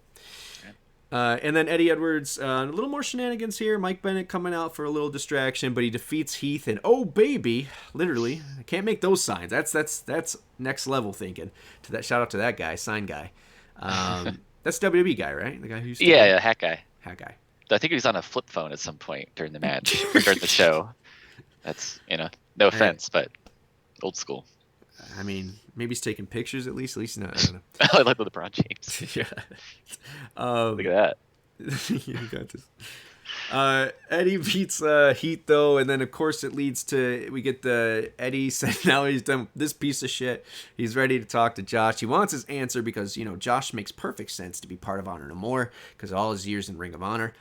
And then Eddie Edwards, a little more shenanigans here. Mike Bennett coming out for a little distraction, but he defeats Heath and oh baby, literally. I can't make those signs. That's next level thinking. Shout out to that guy, sign guy. That's WWE guy, right? The guy who's Hat Guy. Hat Guy. I think he was on a flip phone at some point during the match or during the show. That's no offense, but old school. I mean, maybe he's taking pictures at least. I don't know. I like the LeBron James. Yeah. Look at that. You got this. Eddie beats Heath though, and then of course it leads to we get the Eddie said now he's done with this piece of shit. He's ready to talk to Josh. He wants his answer because Josh makes perfect sense to be part of Honor No More because of all his years in Ring of Honor.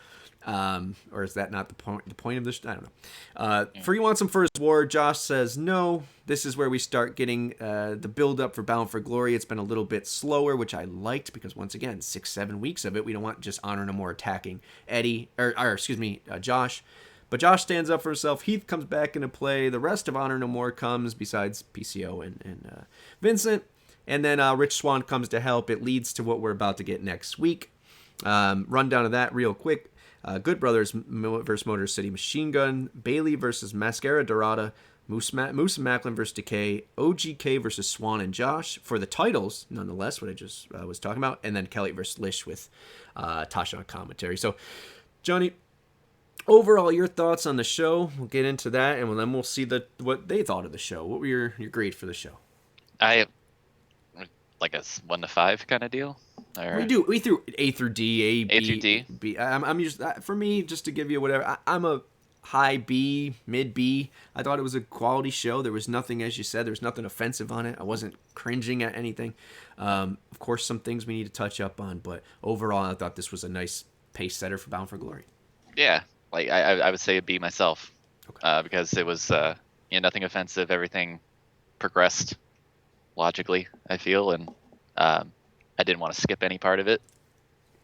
Or is that not the point of this? I don't know. Free wants him for his war. Josh says no. This is where we start getting the build up for Bound for Glory. It's been a little bit slower, which I liked because once again, 6-7 weeks of it. We don't want just Honor No More attacking Josh. But Josh stands up for himself. Heath comes back into play. The rest of Honor No More comes besides PCO and Vincent. And then Rich Swann comes to help. It leads to what we're about to get next week. Rundown of that real quick. Good Brothers versus Motor City Machine Gun, Bailey versus Mascara Dorada, Moose and Macklin versus Decay, OGK versus Swan and Josh for the titles, nonetheless, what I just was talking about, and then Kelly versus Lish with Tasha on commentary. So, Johnny, overall, your thoughts on the show? We'll get into that, and then we'll see what they thought of the show. What were your grade for the show? I like a 1 to 5 kind of deal. Or... We threw A through D, A through D. B. I'm just for me just to give you whatever. I'm a high B, mid B. I thought it was a quality show. There was nothing, as you said, there was nothing offensive on it. I wasn't cringing at anything. Of course, some things we need to touch up on, but overall, I thought this was a nice pace setter for Bound for Glory. Yeah, like I would say a B myself, because it was nothing offensive. Everything progressed logically, I feel, and I didn't want to skip any part of it.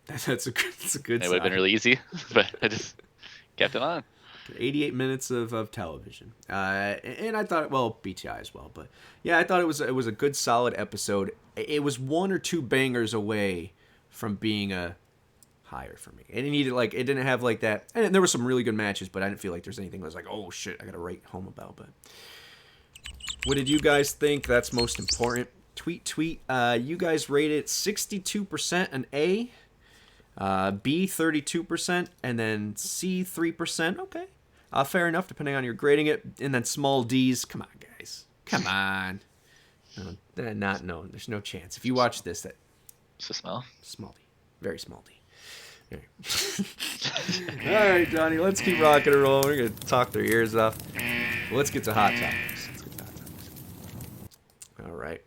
That's a good It would have been really easy, but I just kept it on. 88 minutes of television. And I thought, well, BTI as well. But yeah, I thought it was a good, solid episode. It was one or two bangers away from being a higher for me. And it didn't have like that. And there were some really good matches, but I didn't feel like there's anything that was like, oh shit, I got to write home about. But what did you guys think? That's most important. Tweet. You guys rated 62% an A. B 32%, and then C 3%. Okay, fair enough, depending on your grading it. And then small D's. Come on, guys. Come on. No, there's no chance. If you watch this, It's a smell. small D, very small D. All right, Johnny. Let's keep rocking and rolling. We're gonna talk their ears off. Let's get to hot topics. All right.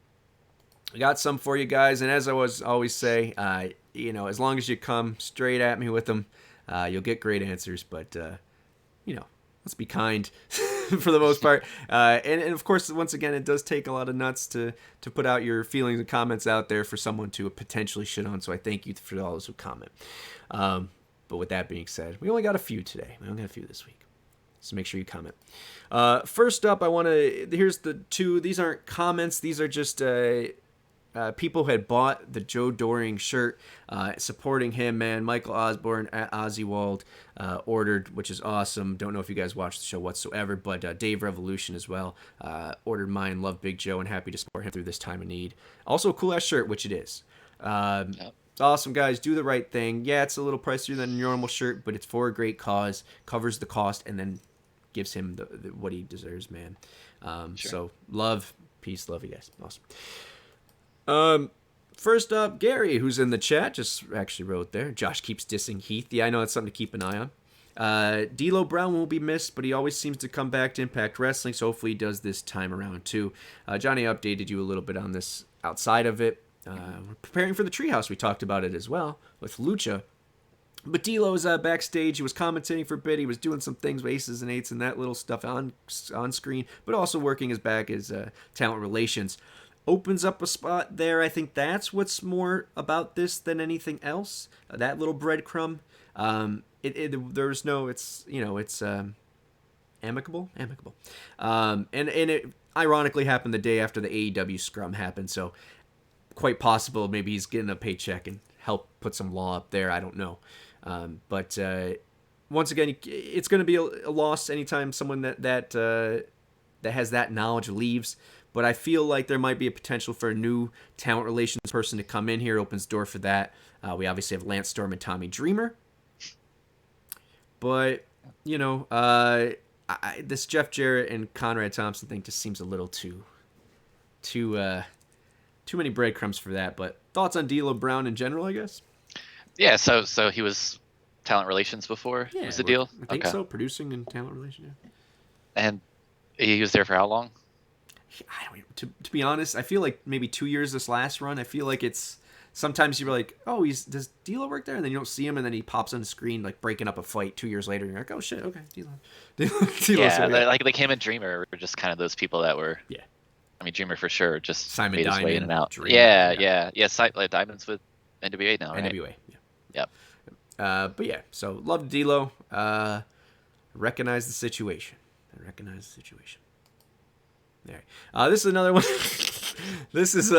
I got some for you guys, and as I always say, as long as you come straight at me with them, you'll get great answers. But let's be kind for the most part. And of course, once again, it does take a lot of nuts to put out your feelings and comments out there for someone to potentially shit on. So I thank you for all those who comment. But with that being said, we only got a few today. We only got a few this week. So make sure you comment. First up, here's the two. These aren't comments. These are just people who had bought the Joe Doring shirt, supporting him, man. Michael Osborne at Ozziewald ordered, which is awesome. Don't know if you guys watched the show whatsoever, but Dave Revolution as well ordered mine. Love Big Joe and happy to support him through this time of need. Also a cool-ass shirt, which it is. It's awesome, guys. Do the right thing. Yeah, it's a little pricier than a normal shirt, but it's for a great cause, covers the cost, and then gives him what he deserves, man. Sure. So love, peace, love you guys. Awesome. First up, Gary, who's in the chat, just actually wrote there. Josh keeps dissing Heath. Yeah, I know it's something to keep an eye on. D'Lo Brown will be missed, but he always seems to come back to Impact Wrestling, so hopefully he does this time around too. Johnny updated you a little bit on this outside of it. We're preparing for the Treehouse. We talked about it as well with Lucha. But D'Lo was backstage. He was commentating for a bit. He was doing some things with Aces and Eights and that little stuff on screen, but also working his back as talent relations. Opens up a spot there. I think that's what's more about this than anything else. That little breadcrumb. There's no. It's amicable. And it ironically happened the day after the AEW scrum happened. So quite possible maybe he's getting a paycheck and help put some law up there. I don't know. But once again, it's going to be a loss anytime someone that has that knowledge leaves. But I feel like there might be a potential for a new talent relations person to come in here. Opens door for that. We obviously have Lance Storm and Tommy Dreamer. But, this Jeff Jarrett and Conrad Thompson thing just seems a little too many breadcrumbs for that. But thoughts on D'Lo Brown in general, I guess? Yeah, so he was talent relations before? Yeah, was the deal? I think so, producing and talent relations, yeah. And he was there for how long? To be honest, I feel like maybe 2 years this last run. I feel like it's sometimes you're like, oh, does D'Lo work there? And then you don't see him, and then he pops on the screen like breaking up a fight 2 years later, and you're like, oh shit, okay, D'Lo. Yeah, like Kim and Dreamer were just kind of those people that were. Yeah. I mean, Dreamer for sure just Simon made Diamond, his way in and out. Dreamer, Yeah. Like Diamond's with NWA now, right? NWA, yeah. Yep. But yeah, so love D'Lo. Recognize the situation. All right. This is another one. This is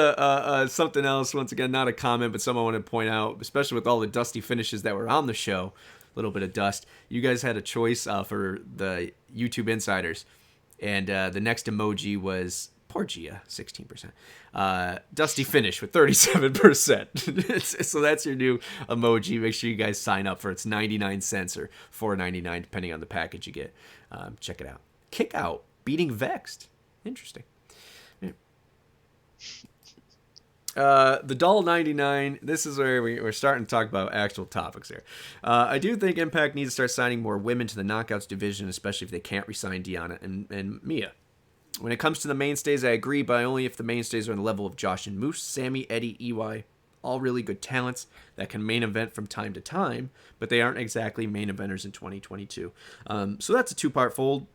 something else. Once again, not a comment, but something I want to point out, especially with all the dusty finishes that were on the show. A little bit of dust. You guys had a choice for the YouTube insiders, and the next emoji was poor Gia, 16%. Dusty finish with 37%. So that's your new emoji. Make sure you guys sign up for it's 99 cents or $4.99 depending on the package you get. Check it out. Kick out beating Vexed. Interesting. Yeah. The Doll 99. This is where we're starting to talk about actual topics here. I do think Impact needs to start signing more women to the Knockouts division, especially if they can't re-sign Deanna and Mia. When it comes to the mainstays, I agree, but only if the mainstays are on the level of Josh and Moose, Sammy, Eddie, EY. All really good talents that can main event from time to time, but they aren't exactly main eventers in 2022. So that's a two-part fold.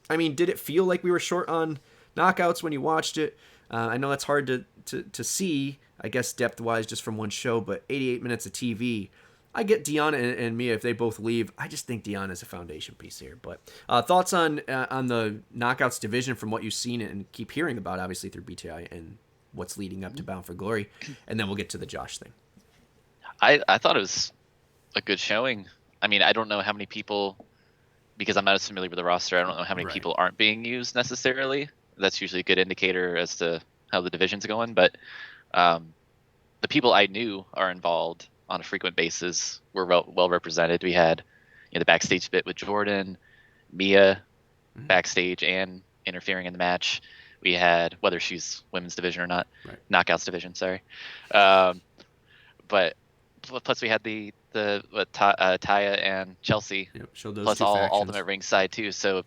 I mean, did it feel like we were short on knockouts when you watched it? I know that's hard to see. I guess depth-wise just from one show, but 88 minutes of TV. I get Deanna and Mia if they both leave. I just think Deanna's a foundation piece here. But thoughts on the Knockouts division from what you've seen and keep hearing about, obviously, through BTI and what's leading up to Bound for Glory, and then we'll get to the Josh thing. I thought it was a good showing. I mean, I don't know how many people, because I'm not as familiar with the roster, I don't know how many people aren't being used necessarily. That's usually a good indicator as to how the division's going. But the people I knew are involved on a frequent basis were well represented. We had the backstage bit with Jordan, Mia backstage and interfering in the match. We had, whether she's women's division or not, Knockouts division, sorry. But plus we had the Taya and Chelsea, plus all Ultimate ringside too. So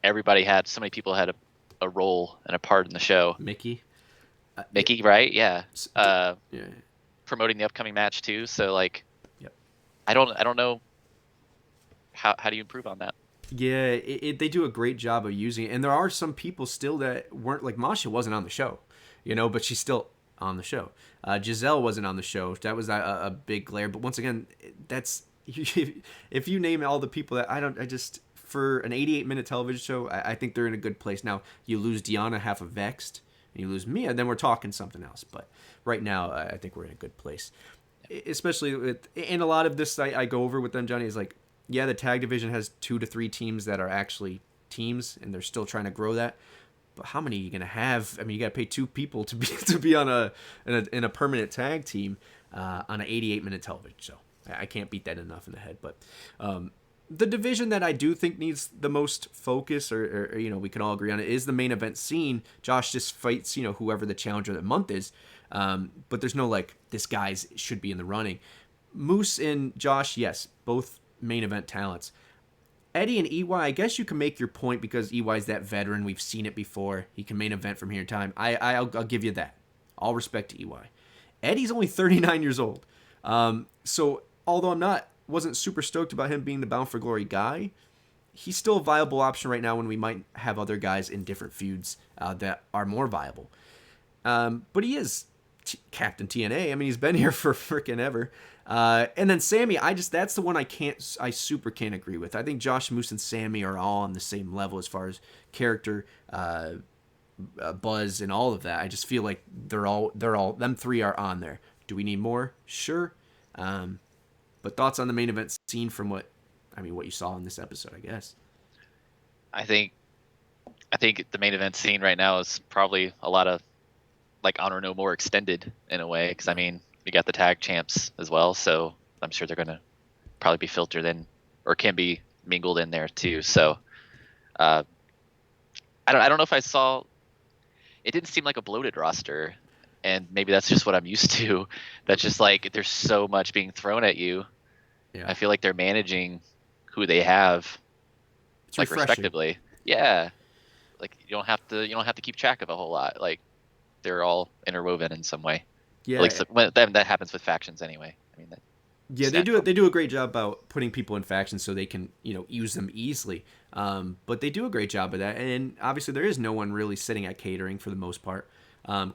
everybody had, so many people had a role and a part in the show. Mickey, right? Yeah. Promoting the upcoming match too. So like, I don't know how do you improve on that? Yeah, they do a great job of using it, and there are some people still that weren't, like Masha wasn't on the show, but she's still on the show. Giselle wasn't on the show. That was a big glare. But once again, that's if you name all the people that for an 88-minute television show, I think they're in a good place. Now you lose Deanna, half of Vexed, and you lose Mia, then we're talking something else. But right now, I think we're in a good place, especially with, and a lot of this I go over with them, Johnny, is like, yeah, the tag division has 2 to 3 teams that are actually teams, and they're still trying to grow that. But how many are you gonna have? I mean, you gotta pay 2 people to be on in a permanent tag team on an 88-minute television show. I can't beat that enough in the head. But the division that I do think needs the most focus, or we can all agree on it, is the main event scene. Josh just fights whoever the challenger of the month is, but there's no like this guy's should be in the running. Moose and Josh, yes, both main event talents. Eddie and EY, I guess you can make your point because EY's that veteran. We've seen it before. He can main event from here in time. I'll give you that. All respect to EY. Eddie's only 39 years old. So although wasn't super stoked about him being the Bound for Glory guy, he's still a viable option right now when we might have other guys in different feuds that are more viable. But he is Captain TNA. I mean, he's been here for freaking ever. And then Sammy, that's the one I super can't agree with. I think Josh, Moose, and Sammy are all on the same level as far as character, buzz, and all of that. I just feel like they're all them 3 are on there. Do we need more? Sure. But thoughts on the main event scene from what you saw in this episode, I guess. I think the main event scene right now is probably a lot of like Honor No More extended in a way, because I mean, we got the tag champs as well, so I'm sure they're gonna probably be filtered in or can be mingled in there too. So I don't know if I saw. It didn't seem like a bloated roster, and maybe that's just what I'm used to. That's just like there's so much being thrown at you. Yeah. I feel like they're managing who they have, it's like refreshing. Respectively. Yeah, like you don't have to keep track of a whole lot. Like they're all interwoven in some way. Yeah, at least that happens with factions anyway. I mean, they do a great job about putting people in factions so they can use them easily. But they do a great job of that, and obviously there is no one really sitting at catering for the most part.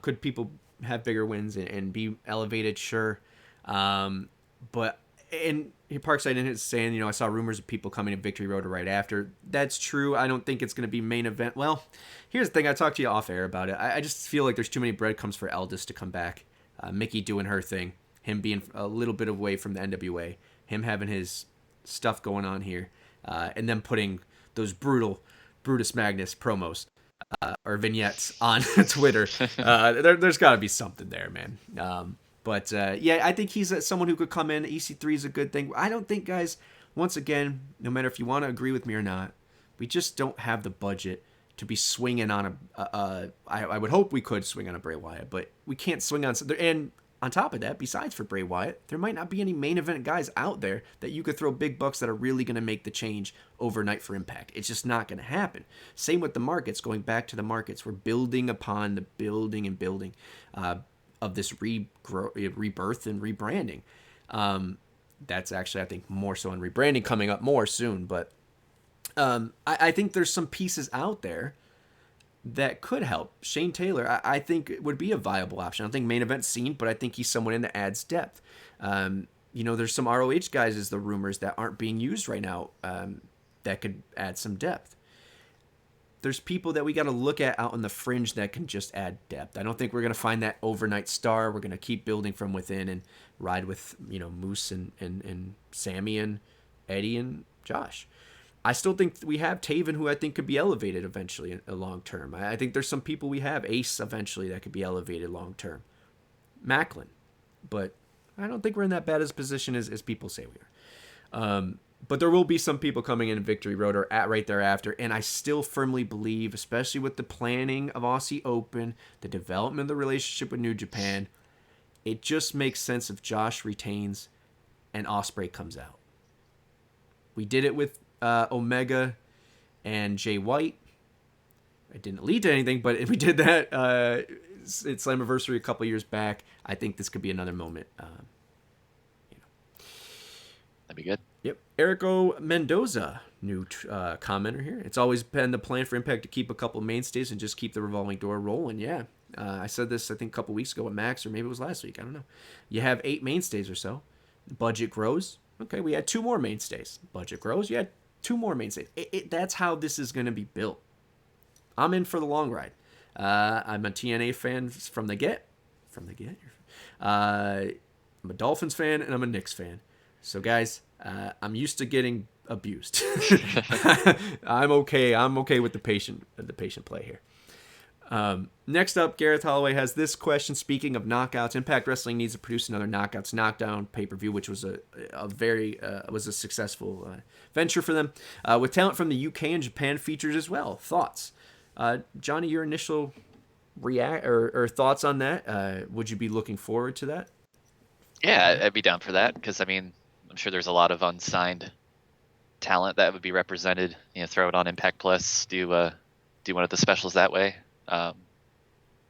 Could people have bigger wins and be elevated? Sure, but and Parkside is saying I saw rumors of people coming to Victory Road right after. That's true. I don't think it's going to be main event. Well, here's the thing. I talked to you off air about it. I just feel like there's too many breadcrumbs for Aldis to come back. Mickey doing her thing, him being a little bit away from the NWA, him having his stuff going on here, and then putting those Brutus Magnus promos or vignettes on Twitter. There's got to be something there, man. But I think he's someone who could come in. EC3 is a good thing. I don't think, guys, once again, no matter if you want to agree with me or not, we just don't have the budget to be swinging on I would hope we could swing on a Bray Wyatt, but we can't swing on. And on top of that, besides for Bray Wyatt, there might not be any main event guys out there that you could throw big bucks that are really going to make the change overnight for Impact. It's just not going to happen. Same with the markets. Going back to the markets, we're building upon the building and building of this rebirth and rebranding. That's actually, I think, more so in rebranding coming up more soon, but I think there's some pieces out there that could help. Shane Taylor, I think it would be a viable option. I don't think main event scene, but I think he's someone in that adds depth. There's some ROH guys, is the rumors, that aren't being used right now, that could add some depth. There's people that we got to look at out on the fringe that can just add depth. I don't think we're going to find that overnight star. We're going to keep building from within and ride with, Moose and Sammy and Eddie and Josh. I still think we have Taven, who I think could be elevated eventually long term. I think there's some people we have, Ace eventually, that could be elevated long term. Macklin. But I don't think we're in that bad as a position as people say we are. But there will be some people coming in Victory Road or at right thereafter. And I still firmly believe, especially with the planning of Aussie Open, the development of the relationship with New Japan, it just makes sense if Josh retains and Ospreay comes out. We did it with Omega and Jay White. It didn't lead to anything, but if we did that at Slammiversary a couple years back, I think this could be another moment. That'd be good. Yep. Erico Mendoza, new commenter here. It's always been the plan for Impact to keep a couple mainstays and just keep the revolving door rolling. Yeah. I said this, I think, a couple weeks ago with Max, or maybe it was last week. I don't know. You have 8 mainstays or so. Budget grows. Okay, we had 2 more mainstays. Budget grows. You had 2 more mainstays. That's how this is going to be built. I'm in for the long ride. I'm a TNA fan from the get. I'm a Dolphins fan and I'm a Knicks fan. So guys, I'm used to getting abused. I'm okay. I'm okay with the patient play here. Next up, Gareth Holloway has this question. Speaking of knockouts, Impact Wrestling needs to produce another Knockouts Knockdown pay-per-view, which was a successful venture for them, with talent from the UK and Japan featured as well. Thoughts, Johnny? Your initial react or thoughts on that? Would you be looking forward to that? Yeah, I'd be down for that because I'm sure there's a lot of unsigned talent that would be represented. Throw it on Impact Plus, do one of the specials that way.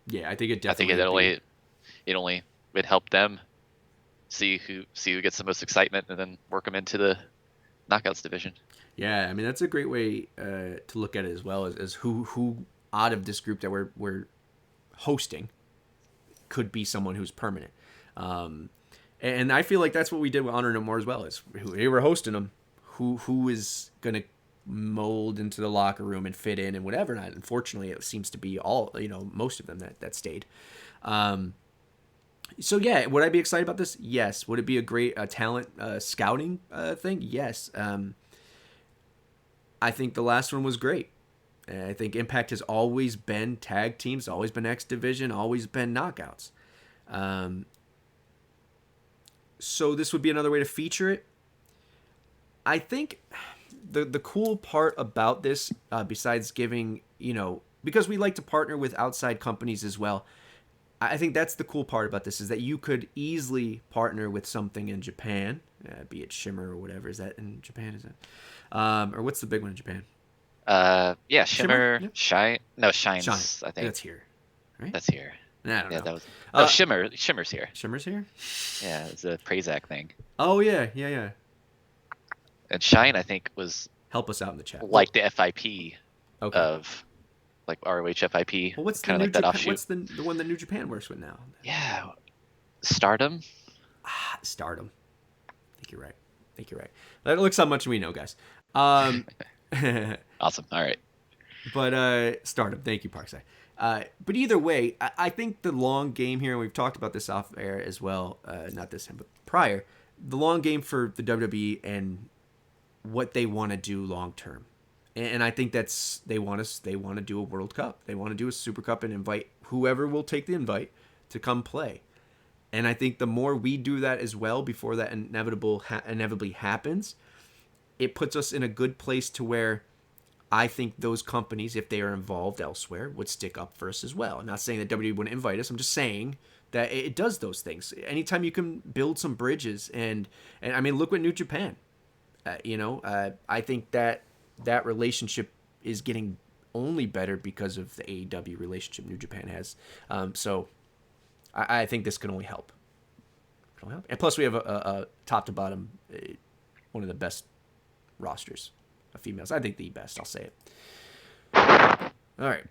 Yeah, I think it definitely. It only would help them see who gets the most excitement, and then work them into the Knockouts division. Yeah, I mean that's a great way to look at it as well as who out of this group that we're hosting could be someone who's permanent. And I feel like that's what we did with Honor No More as well. Is we were hosting them, who is gonna mold into the locker room and fit in and whatever. And unfortunately, it seems to be most of them that stayed. So yeah, would I be excited about this? Yes. Would it be a great talent scouting thing? Yes. I think the last one was great. I think Impact has always been tag teams, always been X Division, always been knockouts. So this would be another way to feature it. I think the cool part about this, besides giving, because we like to partner with outside companies as well, I think that's the cool part about this, is that you could easily partner with something in Japan, be it Shimmer or whatever. Is that in Japan? Is that? Or what's the big one in Japan? Yeah, Shimmer, yeah. Shine. No, Shine's, Shine. I think. That's here, right? That's here. I don't know. That was, Shimmer's here. Shimmer's here? Yeah, it's a Prazak thing. Oh, yeah. And Shine, I think, was... Help us out in the chat. Like the FIP of... Like ROH FIP. Well, what's kind the of like that offshoot. What's the one that New Japan works with now? Yeah. Stardom? Stardom. I think you're right. That looks how much we know, guys. Awesome. All right. But Stardom. Thank you, Parkside. But either way, I think the long game here, and we've talked about this off air as well, not this time, but prior, the long game for the WWE and what they want to do long term. And I think they want to do a World Cup. They want to do a Super Cup and invite whoever will take the invite to come play. And I think the more we do that as well before that inevitably happens, it puts us in a good place to where I think those companies, if they are involved elsewhere, would stick up for us as well. I'm not saying that WWE wouldn't invite us. I'm just saying that it does those things. Anytime you can build some bridges, and I mean, look what New Japan. I think that relationship is getting only better because of the AEW relationship New Japan has. So I think this can only help. And plus, we have a top to bottom, one of the best rosters of females. I think the best. I'll say it. All right.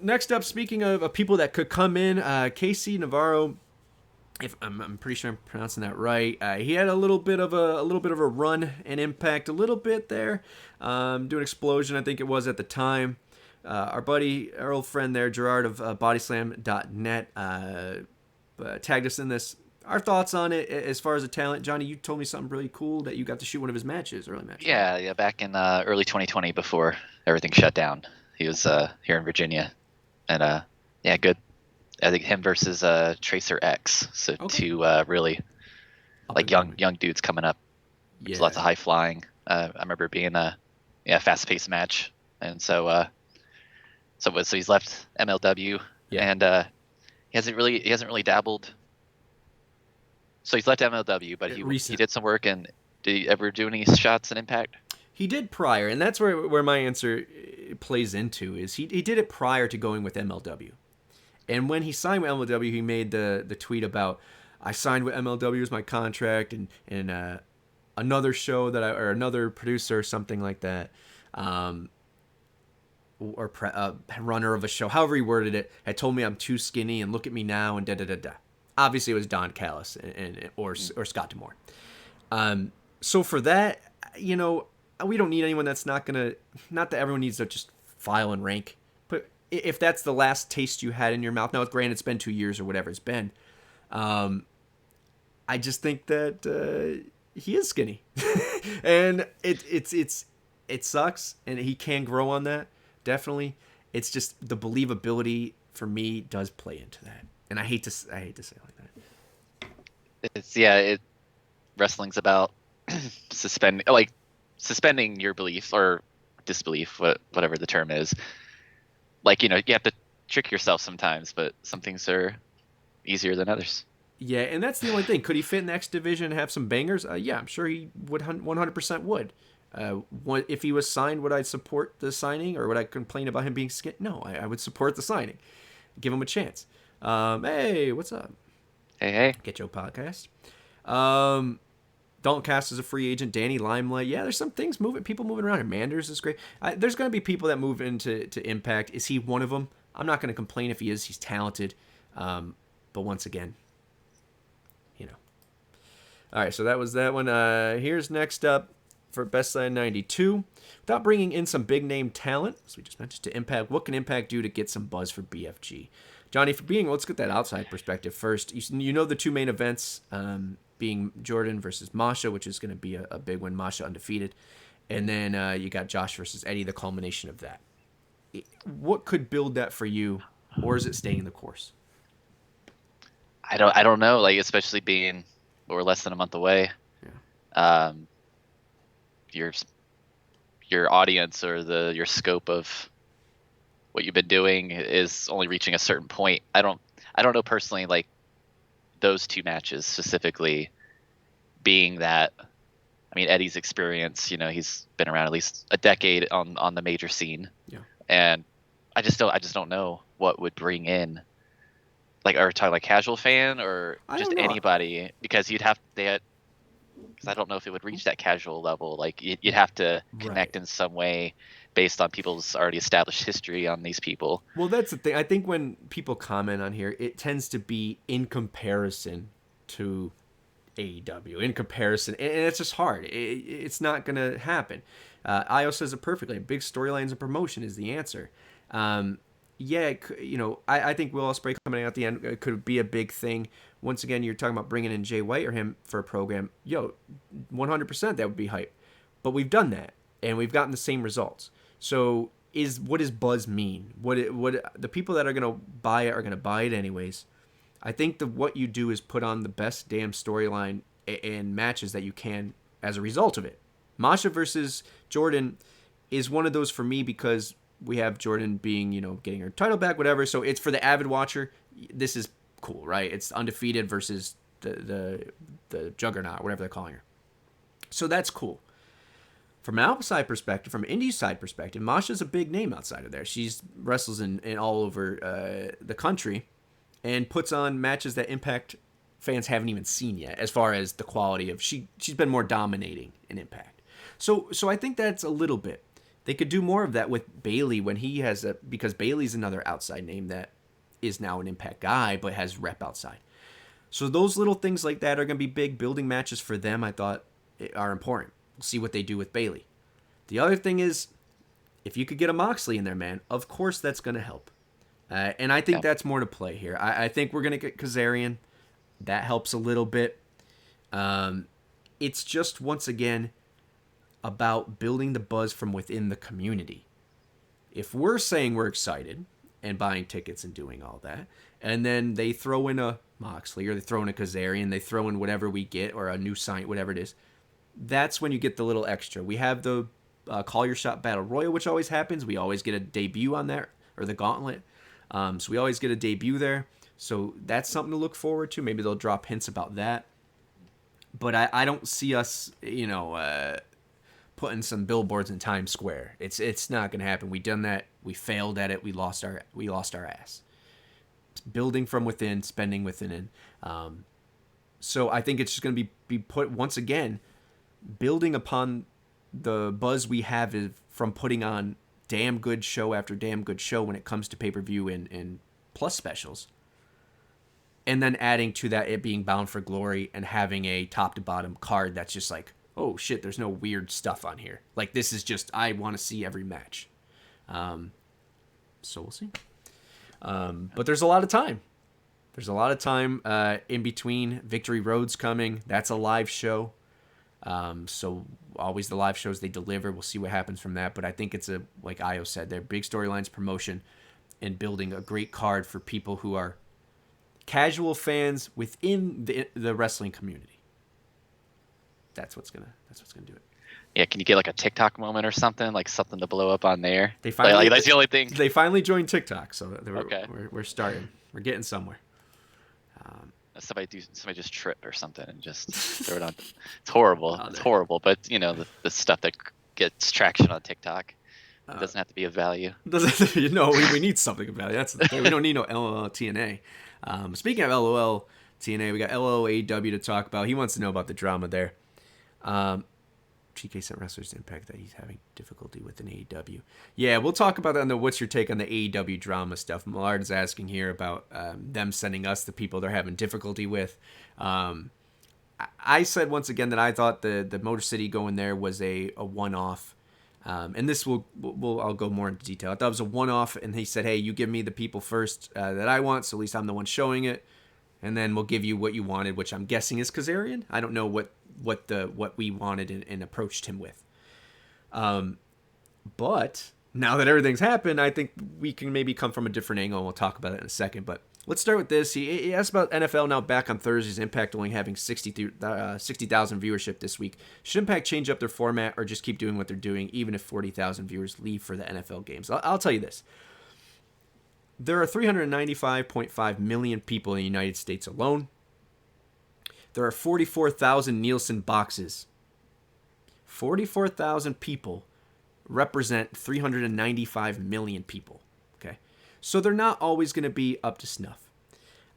Next up, speaking of people that could come in, Casey Navarro. If I'm pretty sure I'm pronouncing that right, he had a little bit of a run and Impact, a little bit there, doing Explosion, I think it was at the time. Our old friend there, Gerard of Bodyslam.net, tagged us in this. Our thoughts on it as far as the talent, Johnny. You told me something really cool that you got to shoot one of his early matches. Yeah, back in early 2020 before everything shut down. He was here in Virginia, and good. I think him versus Tracer X, so two really like young dudes coming up. There's lots of high flying. I remember it being a fast-paced match, and so he's left MLW, and he hasn't really dabbled. So he's left MLW, but he did some work. And did he ever do any shots in Impact? He did prior, and that's where my answer plays into is he did it prior to going with MLW. And when he signed with MLW, he made the tweet about, I signed with MLW as my contract, and another show or another producer or something like that, or runner of a show, however he worded it, had told me I'm too skinny and look at me now and da-da-da-da. Obviously, it was Don Callis or Scott D'Amore. So for that, we don't need anyone that's not that everyone needs to just file and rank. If that's the last taste you had in your mouth, now granted it's been 2 years or whatever it's been, I just think that he is skinny, and it sucks, and he can grow on that, definitely. It's just the believability for me does play into that, and I hate to say it like that. Wrestling's about suspending your belief or disbelief, whatever the term is. You have to trick yourself sometimes, but some things are easier than others. Yeah, and that's the only thing. Could he fit in the X division and have some bangers? Yeah, I'm sure he would 100% would. If he was signed, would I support the signing, or would I complain about him being skinny? No, I would support the signing. Give him a chance. Hey, what's up? Hey. Get your podcast. Dalton Cast is a free agent. Danny Limelight. Yeah, there's some things people moving around. And Manders is great. There's going to be people that move into Impact. Is he one of them? I'm not going to complain if he is. He's talented. But once again, All right, so that was that one. Here's next up for Best Side 92. Without bringing in some big name talent, as we just mentioned, to Impact, what can Impact do to get some buzz for BFG? Johnny, let's get that outside perspective first. You know the two main events, being Jordan versus Masha, which is going to be a big one. Masha undefeated. And then you got Josh versus Eddie, the culmination of that. What could build that for you, or is it staying the course? I don't know, especially being we're less than a month away. Yeah. Your audience or your scope of what you've been doing is only reaching a certain point. I don't know personally, those two matches specifically being that. I mean, Eddie's experience, he's been around at least a decade on the major scene. Yeah. And I just don't know what would bring in, or talk casual fan or just anybody, because because I don't know if it would reach that casual level. You'd have to connect in some way based on people's already established history on these people. Well, that's the thing. I think when people comment on here, it tends to be in comparison to AEW, in comparison, and it's just hard. It's not going to happen. Io says it perfectly. Big storylines and promotion is the answer. I think Will Ospreay coming out at the end could be a big thing. Once again, you're talking about bringing in Jay White or him for a program. 100% that would be hype. But we've done that, and we've gotten the same results. So what does buzz mean? What the people that are going to buy it are going to buy it anyways. I think what you do is put on the best damn storyline and matches that you can as a result of it. Masha versus Jordan is one of those for me because we have Jordan being, getting her title back, whatever. So it's for the avid watcher. This is cool, right? It's undefeated versus the juggernaut, whatever they're calling her. So that's cool. From an outside perspective, from an indie side perspective, Masha's a big name outside of there. She's wrestles in all over the country and puts on matches that Impact fans haven't even seen yet, as far as the quality of she's been more dominating in Impact. So I think that's a little bit They could do more of that with Bailey when he has because Bailey's another outside name that is now an Impact guy, but has rep outside. So those little things like that are going to be big building matches for them. I thought are important. We'll see what they do with Bailey. The other thing is, if you could get a Moxley in there, man, of course that's going to help. And I think that's more to play here. I think we're going to get Kazarian. That helps a little bit. It's just, once again, about building the buzz from within the community. If we're saying we're excited and buying tickets and doing all that, and then they throw in a Moxley or they throw in a Kazarian, they throw in whatever we get or a new sign, whatever it is, that's when you get the little extra. We have the Call Your Shot Battle Royal, which always happens. We always get a debut on there, or the Gauntlet. So we always get a debut there. So that's something to look forward to. Maybe they'll drop hints about that. But I don't see us, putting some billboards in Times Square. It's not going to happen. We done that. We failed at it. We lost our ass. Building from within, spending within. So I think it's just going to be put, once again, building upon the buzz we have from putting on damn good show after damn good show when it comes to pay-per-view and plus specials. And then adding to that it being Bound for Glory and having a top-to-bottom card that's just like, oh shit, there's no weird stuff on here. Like, this is just, I want to see every match. So we'll see. But there's a lot of time. There's a lot of time in between. Victory Road's coming. That's a live show. So always the live shows they deliver. We'll see what happens from that. But I think it's like Io said, they're big storylines, promotion, and building a great card for people who are casual fans within the wrestling community. That's what's gonna do it. Yeah, can you get like a TikTok moment or something, like something to blow up on there? They finally, that's the only thing. They finally joined TikTok, so Okay. we're starting. We're getting somewhere. Somebody just trip or something and just throw it on. It's horrible. It's horrible, but the stuff that gets traction on TikTok, it doesn't have to be of value. We need something of value. That's the thing. We don't need no LOLTreeNA. Speaking of LOLTreeNA, we got AEW to talk about. He wants to know about the drama there. GK sent wrestlers to Impact that he's having difficulty with in AEW. Yeah, we'll talk about that on the What's Your Take on the AEW drama stuff. Millard's asking here about them sending us the people they're having difficulty with. I said once again that I thought the Motor City going there was a one-off. And this I'll go more into detail. I thought it was a one-off, and he said, hey, you give me the people first that I want, so at least I'm the one showing it. And then we'll give you what you wanted, which I'm guessing is Kazarian. I don't know what we wanted and approached him with. But now that everything's happened, I think we can maybe come from a different angle, and we'll talk about it in a second. But let's start with this. He asked about NFL now back on Thursdays, Impact only having 60,000 viewership this week. Should Impact change up their format or just keep doing what they're doing, even if 40,000 viewers leave for the NFL games? I'll tell you this. There are 395.5 million people in the United States alone. There are 44,000 Nielsen boxes. 44,000 people represent 395 million people. Okay, so they're not always going to be up to snuff.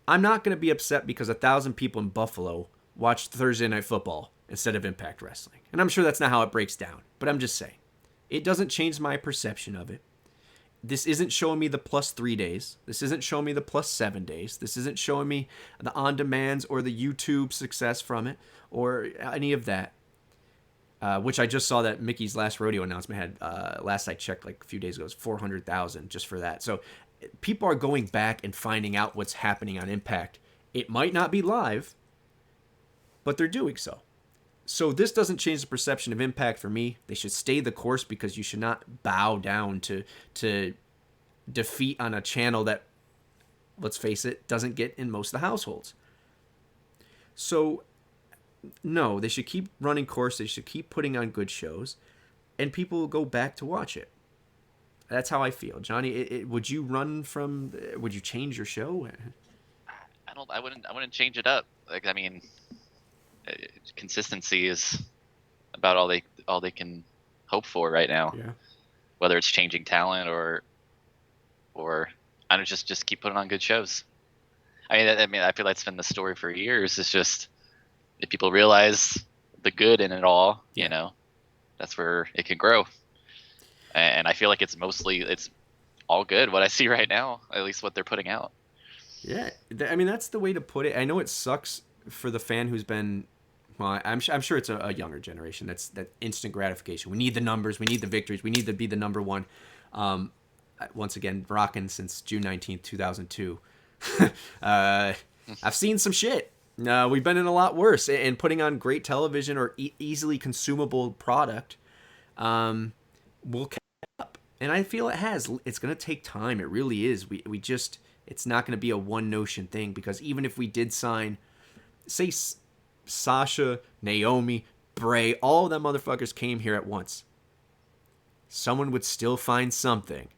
I'm not going to be upset because 1,000 people in Buffalo watched Thursday Night Football instead of Impact Wrestling. And I'm sure that's not how it breaks down, but I'm just saying. It doesn't change my perception of it. This isn't showing me the plus 3 days. This isn't showing me the plus 7 days. This isn't showing me the on-demands or the YouTube success from it or any of that. Which I just saw that Mickey's last rodeo announcement had, last I checked like a few days ago, it was 400,000 just for that. So people are going back and finding out what's happening on Impact. It might not be live, but they're doing so. So this doesn't change the perception of Impact for me. They should stay the course because you should not bow down to defeat on a channel that, let's face it, doesn't get in most of the households. So, no, they should keep running course. They should keep putting on good shows, and people will go back to watch it. That's how I feel. Johnny, would you change your show? I wouldn't change it up. Like, I mean, consistency is about all they can hope for right now. Yeah. Whether it's changing talent or I don't just keep putting on good shows. I mean I feel like it's been the story for years. It's just if people realize the good in it all, that's where it can grow. and I feel like it's all good what I see right now, at least what they're putting out. Yeah, I mean that's the way to put it. I know it sucks for the fan who's been. Well, I'm sure it's a younger generation. That's that instant gratification. We need the numbers. We need the victories. We need to be the number one. Once again, rocking since June 19th, 2002. I've seen some shit. We've been in a lot worse. And putting on great television or easily consumable product will catch up. And I feel it has. It's going to take time. It really is. We just... It's not going to be a one notion thing, because even if we did sign, say, Sasha, Naomi, Bray, all of them motherfuckers came here at once, someone would still find something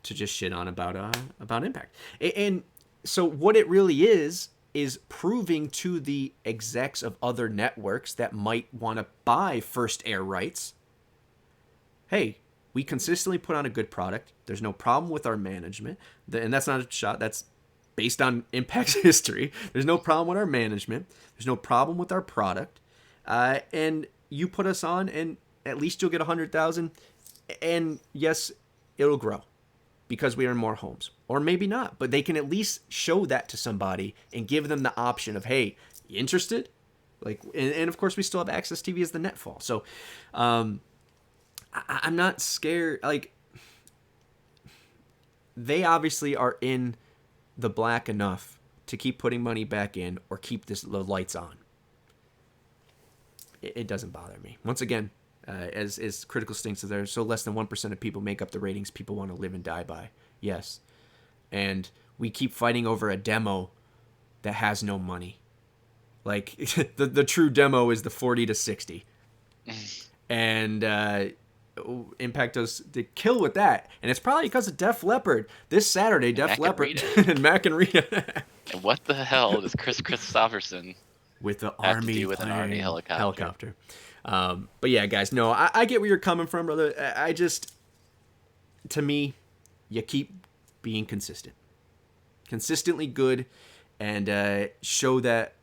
to just shit on about Impact. And so what it really is proving to the execs of other networks that might want to buy first air rights, hey, we consistently put on a good product. There's no problem with our management. And that's not a shot. That's based on Impact's history. There's no problem with our management. There's no problem with our product. And you put us on, and at least you'll get 100,000. And yes, it'll grow because we earn more homes. Or maybe not. But they can at least show that to somebody and give them the option of, hey, you interested? And of course, we still have Access TV as the net fall. So, I'm not scared. They obviously are in the black enough to keep putting money back in or keep the lights on. It doesn't bother me. Once again, as critical stinks of there, so less than 1% of people make up the ratings people want to live and die by. Yes. And we keep fighting over a demo that has no money. The true demo is the 40 to 60. And Impact does the kill with that, and it's probably because of Def Leppard. This Saturday, Def Leppard and Mac and Rita. And what the hell does Chris Christopherson with the have Army to do with an Army helicopter? But yeah, guys, no, I get where you're coming from, brother. I just, to me, you keep being consistently good, and show that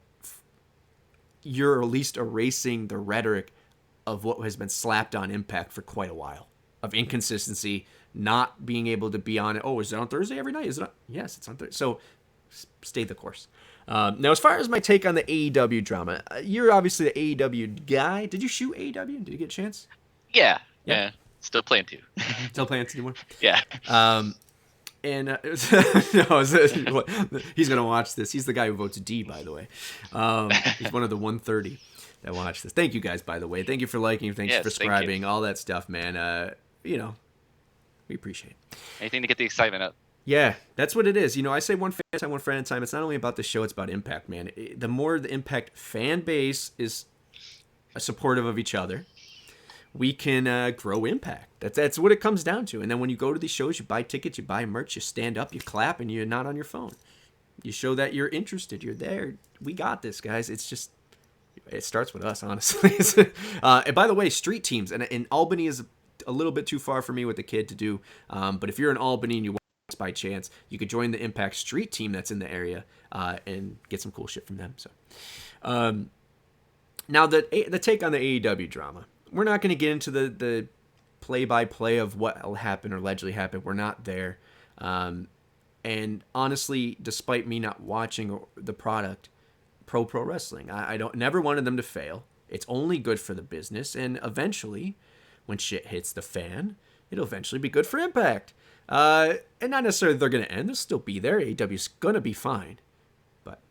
you're at least erasing the rhetoric of what has been slapped on Impact for quite a while, of inconsistency, not being able to be on it. Oh, is it on Thursday every night? Is it on? Yes, it's on Thursday. So stay the course. Now, as far as my take on the AEW drama, you're obviously the AEW guy. Did you shoot AEW? Did you get a chance? Yeah. Still playing to. Still playing to do more? Yeah. And he's gonna watch this. He's the guy who votes D, by the way. He's one of the 130 that watch this. Thank you guys, by the way. Thank you for liking. Thanks for subscribing. All that stuff, man. We appreciate it. Anything to get the excitement up. Yeah, that's what it is. I say one fan at a time, one friend at a time. It's not only about the show, it's about Impact, man. The more the Impact fan base is supportive of each other, we can grow Impact. That's what it comes down to. And then when you go to these shows, you buy tickets, you buy merch, you stand up, you clap, and you're not on your phone. You show that you're interested. You're there. We got this, guys. It's just, it starts with us, honestly. And by the way, street teams. And Albany is a little bit too far for me with the kid to do. But if you're in Albany and you want by chance, you could join the Impact street team that's in the area and get some cool shit from them. So now the take on the AEW drama. We're not going to get into the play-by-play of what will happen or allegedly happened. We're not there. And honestly, despite me not watching the product, pro wrestling, I never wanted them to fail. It's only good for the business, and eventually, when shit hits the fan, it'll eventually be good for Impact. And not necessarily they're going to end. They'll still be there. AEW's going to be fine. But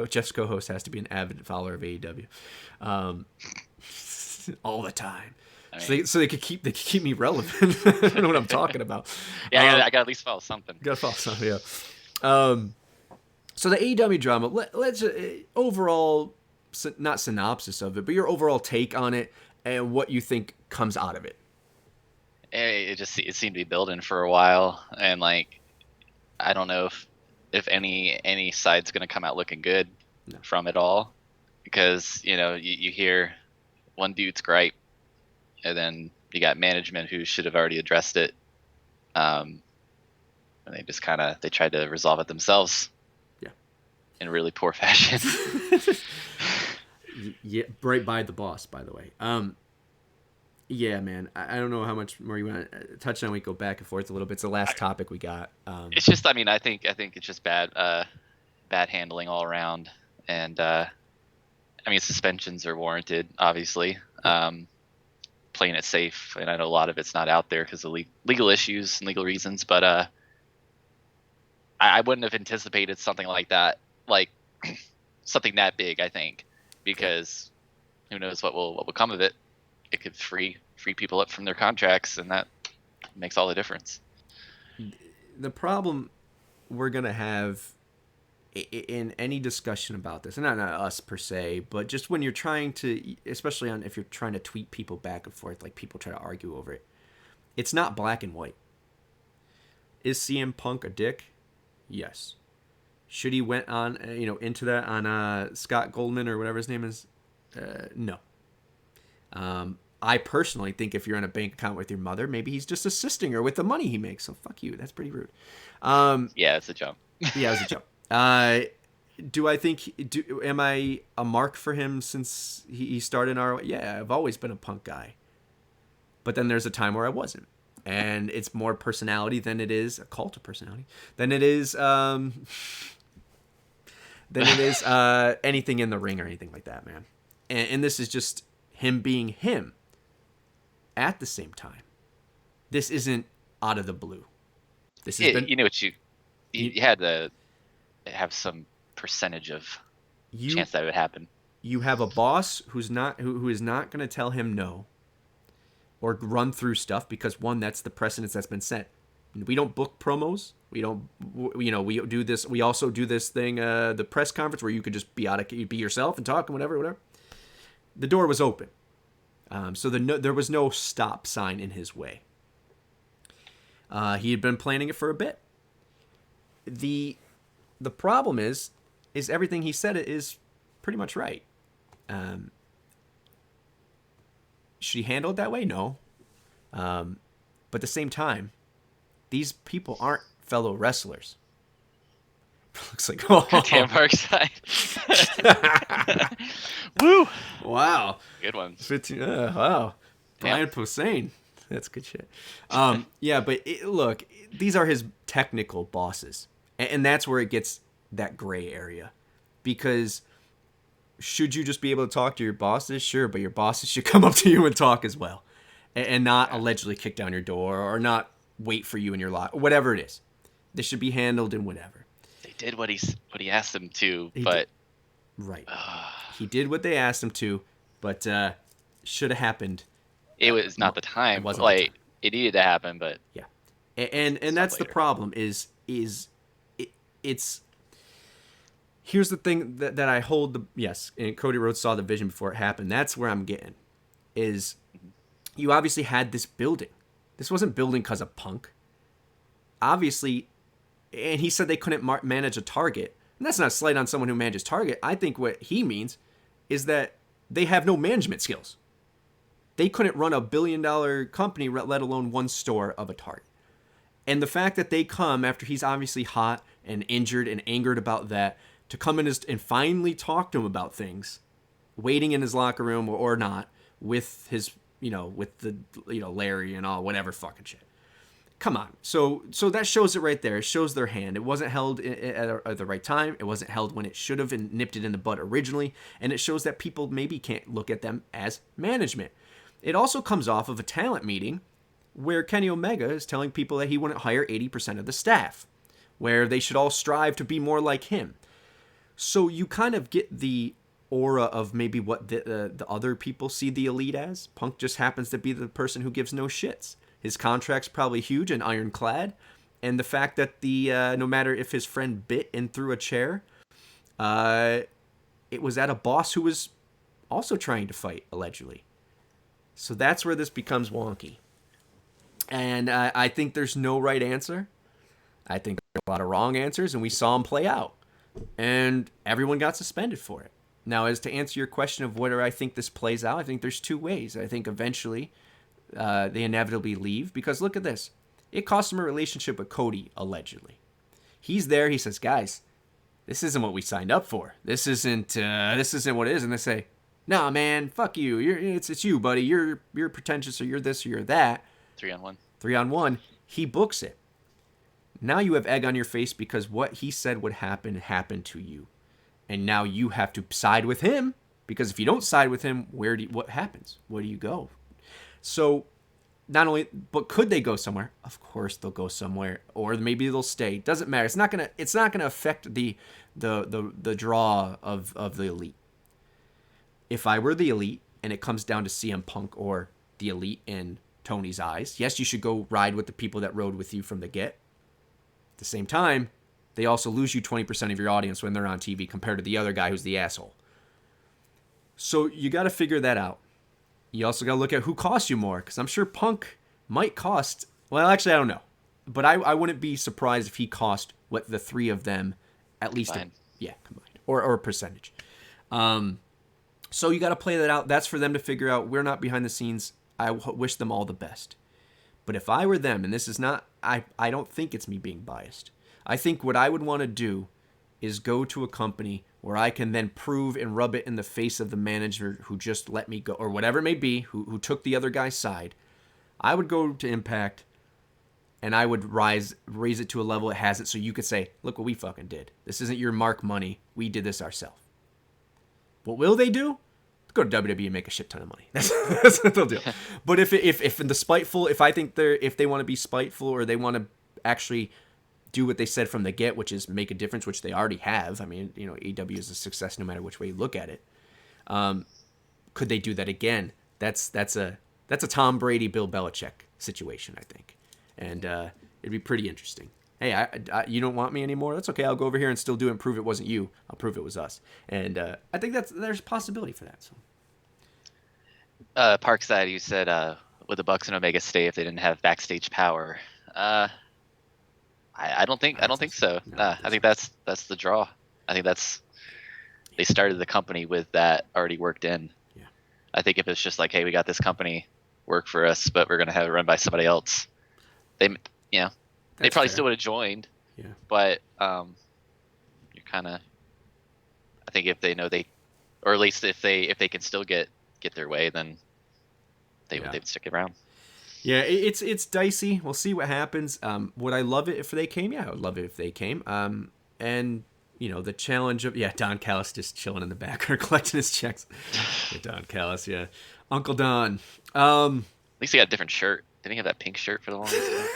Jeff's co-host has to be an avid follower of AEW all the time. So they could keep me relevant. I don't know what I'm talking about. Yeah, I got to at least follow something. Got to follow something, yeah. So the AEW drama, let's overall, not synopsis of it, but your overall take on it and what you think comes out of it. It seemed to be building for a while, and I don't know if any side's going to come out looking good from it all, because you hear one dude's gripe, and then you got management who should have already addressed it, and they just they tried to resolve it themselves, in really poor fashion. Yeah, right by the boss, by the way. Yeah, man. I don't know how much more you want to touch on. We go back and forth a little bit. It's the last topic we got. It's just, I mean, I think it's just bad handling all around, and I mean, suspensions are warranted, obviously. Playing it safe, and I know a lot of it's not out there because of legal issues and legal reasons, but I wouldn't have anticipated something like that, like something that big. I think because who knows what will come of it. It could free people up from their contracts, and that makes all the difference. The problem we're gonna have in any discussion about this, and not us per se, but just when you're trying to, especially if you're trying to tweet people back and forth, like people try to argue over it, it's not black and white. Is CM Punk a dick? Yes. Should he went on, into that on Scott Goldman or whatever his name is? No. I personally think if you're in a bank account with your mother, maybe he's just assisting her with the money he makes. So fuck you. That's pretty rude. Yeah, it's a jump. Yeah, it was a jump. Do I think? Am I a mark for him since he started ROH? Yeah, I've always been a Punk guy. But then there's a time where I wasn't, and it's more personality than it is a cult of personality than it is anything in the ring or anything like that, man. And this is just him being him. At the same time, this isn't out of the blue. This has been, you know what you had to have some percentage of chance that it would happen. You have a boss who is not going to tell him no or run through stuff because one, that's the precedence that's been set. We don't book promos. We don't, we do this. We also do this thing, the press conference where you could just be yourself and talk and whatever. The door was open. So there was no stop sign in his way. He had been planning it for a bit. The problem is everything he said is pretty much right. Should he handle it that way? No. But at the same time, these people aren't fellow wrestlers. Looks like Damn Parkside. Woo! Wow. Good ones. 15. Wow. Brian Posehn. That's good shit. Yeah, but look, these are his technical bosses, and that's where it gets that gray area, because should you just be able to talk to your bosses? Sure, but your bosses should come up to you and talk as well, and not allegedly kick down your door or not wait for you in your locker, whatever it is. This should be handled in whatever. Did what he asked them to, but right, he did what they asked him to, but should have happened. It was not the time. It wasn't like the time. It needed to happen, but yeah, and that's later. The problem is it's here's the thing that I hold and Cody Rhodes saw the vision before it happened. That's where I'm getting is you obviously had this building. This wasn't building because of Punk. Obviously. And he said they couldn't manage a target. And that's not a slight on someone who manages Target. I think what he means is that they have no management skills. They couldn't run $1 billion company, let alone one store of a Target. And the fact that they come after he's obviously hot and injured and angered about that, to come in and finally talk to him about things, waiting in his locker room or not, with his, with the, Larry and all, whatever fucking shit. Come on. So that shows it right there. It shows their hand. It wasn't held at the right time. It wasn't held when it should have and nipped it in the bud originally. And it shows that people maybe can't look at them as management. It also comes off of a talent meeting where Kenny Omega is telling people that he wouldn't hire 80% of the staff, where they should all strive to be more like him. So you kind of get the aura of maybe what the other people see the elite as. Punk just happens to be the person who gives no shits. His contract's probably huge and ironclad, and the fact that no matter if his friend bit in through a chair, it was at a boss who was also trying to fight, allegedly. So that's where this becomes wonky. And I think there's no right answer. I think there are a lot of wrong answers, and we saw them play out. And everyone got suspended for it. Now, as to answer your question of whether I think this plays out, I think there's two ways. I think eventually they inevitably leave, because look at this. It cost him a relationship with Cody, allegedly. He's there. He says, guys, this isn't what we signed up for. This isn't what it is. And they say, Nah, man, fuck you. It's you, buddy. You're pretentious, or you're this, or you're that. 3-on-1. 3-on-1. He books it. Now you have egg on your face because what he said would happen happened to you, and now you have to side with him. Because if you don't side with him, what happens? Where do you go? So, not only, but could they go somewhere? Of course they'll go somewhere, or maybe they'll stay. Doesn't matter. It's not gonna affect the draw of the elite. If I were the elite and it comes down to CM Punk or the elite in Tony's eyes, yes, you should go ride with the people that rode with you from the get. At the same time, they also lose you 20% of your audience when they're on TV compared to the other guy who's the asshole. So you got to figure that out. You also got to look at who costs you more, because I'm sure Punk might cost, well, actually, I don't know. But I wouldn't be surprised if he cost what the three of them, at least, combined, or a percentage. So you got to play that out. That's for them to figure out. We're not behind the scenes. I wish them all the best. But if I were them, and this is not, I don't think it's me being biased. I think what I would want to do is go to a company where I can then prove and rub it in the face of the manager who just let me go, or whatever it may be, who took the other guy's side. I would go to Impact, and I would raise it to a level it has it, so you could say, look what we fucking did. This isn't your mark money. We did this ourselves. What will they do? Go to WWE and make a shit ton of money. That's what they'll do. But if in the spiteful, if they want to be spiteful, or they want to actually do what they said from the get, which is make a difference, which they already have. I mean, AEW is a success no matter which way you look at it. Could they do that again? That's a Tom Brady, Bill Belichick situation, I think, and it'd be pretty interesting. Hey, you don't want me anymore? That's okay. I'll go over here and still do it and prove it wasn't you. I'll prove it was us. And I think there's a possibility for that. So. Parkside, you said, would the Bucks and Omega stay if they didn't have backstage power? I don't think so. No, I think that's the draw. I think they started the company with that already worked in. Yeah. I think if it's just like, hey, we got this company work for us, but we're gonna have it run by somebody else, they probably still would have joined. Yeah. But you're kind of, I think if they know or at least if they can still get their way, then they would stick around. Yeah, it's dicey. We'll see what happens. Would I love it if they came? Yeah, I would love it if they came. And the challenge of Don Callis just chilling in the background collecting his checks. Don Callis, yeah, Uncle Don. At least he got a different shirt. Didn't he have that pink shirt for the longest time?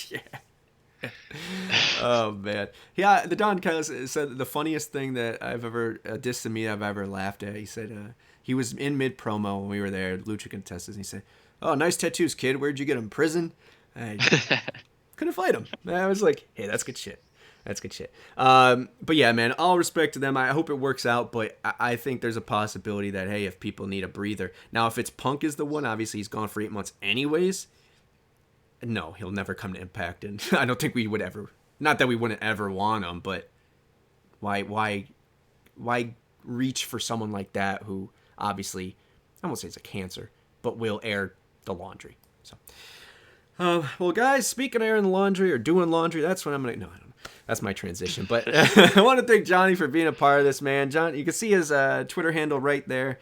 Yeah. Oh man, yeah. The Don Callis said the funniest thing that I've ever dissed to me I've ever laughed at. He said he was in mid promo when we were there. Lucha contestants. And he said, "Oh, nice tattoos, kid. Where'd you get them? Prison?" I couldn't fight them. I was like, "Hey, that's good shit. That's good shit." But yeah, man, all respect to them. I hope it works out, but I think there's a possibility that, hey, if people need a breather. Now, if it's Punk is the one, obviously he's gone for 8 months anyways. No, he'll never come to Impact, and I don't think we would ever. Not that we wouldn't ever want him, but why reach for someone like that who obviously, I won't say it's a cancer, but will air the laundry. So, well, guys, speaking of airing the laundry or doing laundry, that's what I'm gonna. No, I don't know. That's my transition. But I want to thank Johnny for being a part of this, man. John, you can see his Twitter handle right there.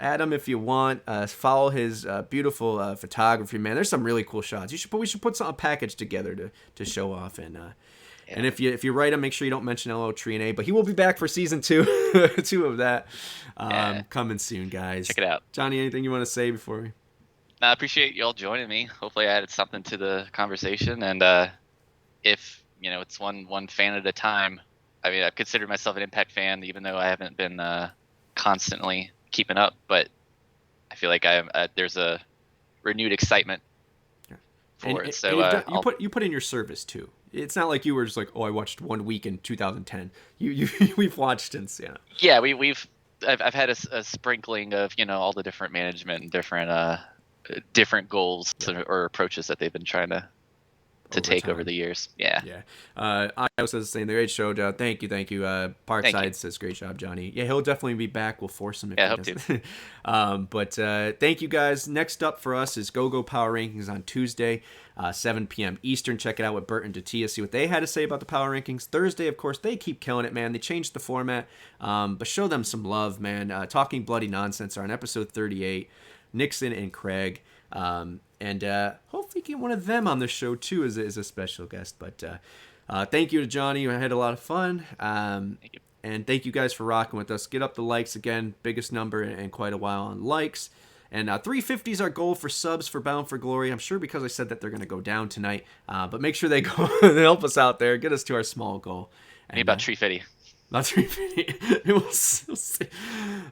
Add him if you want. Follow his beautiful photography, man. There's some really cool shots. We should put a package together to show off. And and if you write him, make sure you don't mention LOLTreeNA. But he will be back for season 2, 2 of that, coming soon, guys. Check it out. Johnny, anything you want to say before we? I appreciate y'all joining me. Hopefully, I added something to the conversation. And if it's one fan at a time. I mean, I've considered myself an Impact fan, even though I haven't been constantly keeping up, but I feel like there's a renewed excitement for it. So you put in your service too. It's not like you were just like, oh, I watched 1 week in 2010. We've watched since, yeah. Yeah, I've had a sprinkling of all the different management and different goals or approaches that they've been trying to to take time. over the years. Yeah. I also says the same. The great show, Joe. Thank you. Parkside Thank you. says great job, Johnny. Yeah, he'll definitely be back. We'll force him. If Yeah, he I hope doesn't. But thank you guys. Next up for us is GoGo Power Rankings on Tuesday, 7 p.m. Eastern. Check it out with Bert and Datila. See what they had to say about the Power Rankings. Thursday, of course, they keep killing it, man. They changed the format, but show them some love, man. Talking Bloody Nonsense are on episode 38. Nixon and Craig. And hopefully get one of them on the show too as a special guest. But thank you to Johnny. I had a lot of fun. Thank you. And thank you guys for rocking with us. Get up the likes again. Biggest number in quite a while on likes. And 350 is our goal for subs for Bound for Glory. I'm sure because I said that they're going to go down tonight. But make sure they go and help us out there. Get us to our small goal. Maybe about 350. Not 350. We'll see.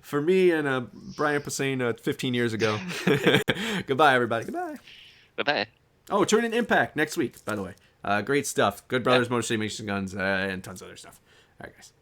For me and Brian Posehn 15 years ago. Goodbye, everybody. Goodbye. Bye-bye. Oh, turn in Impact next week, by the way. Great stuff. Good Brothers, Motor City Machine Guns, and tons of other stuff. All right, guys.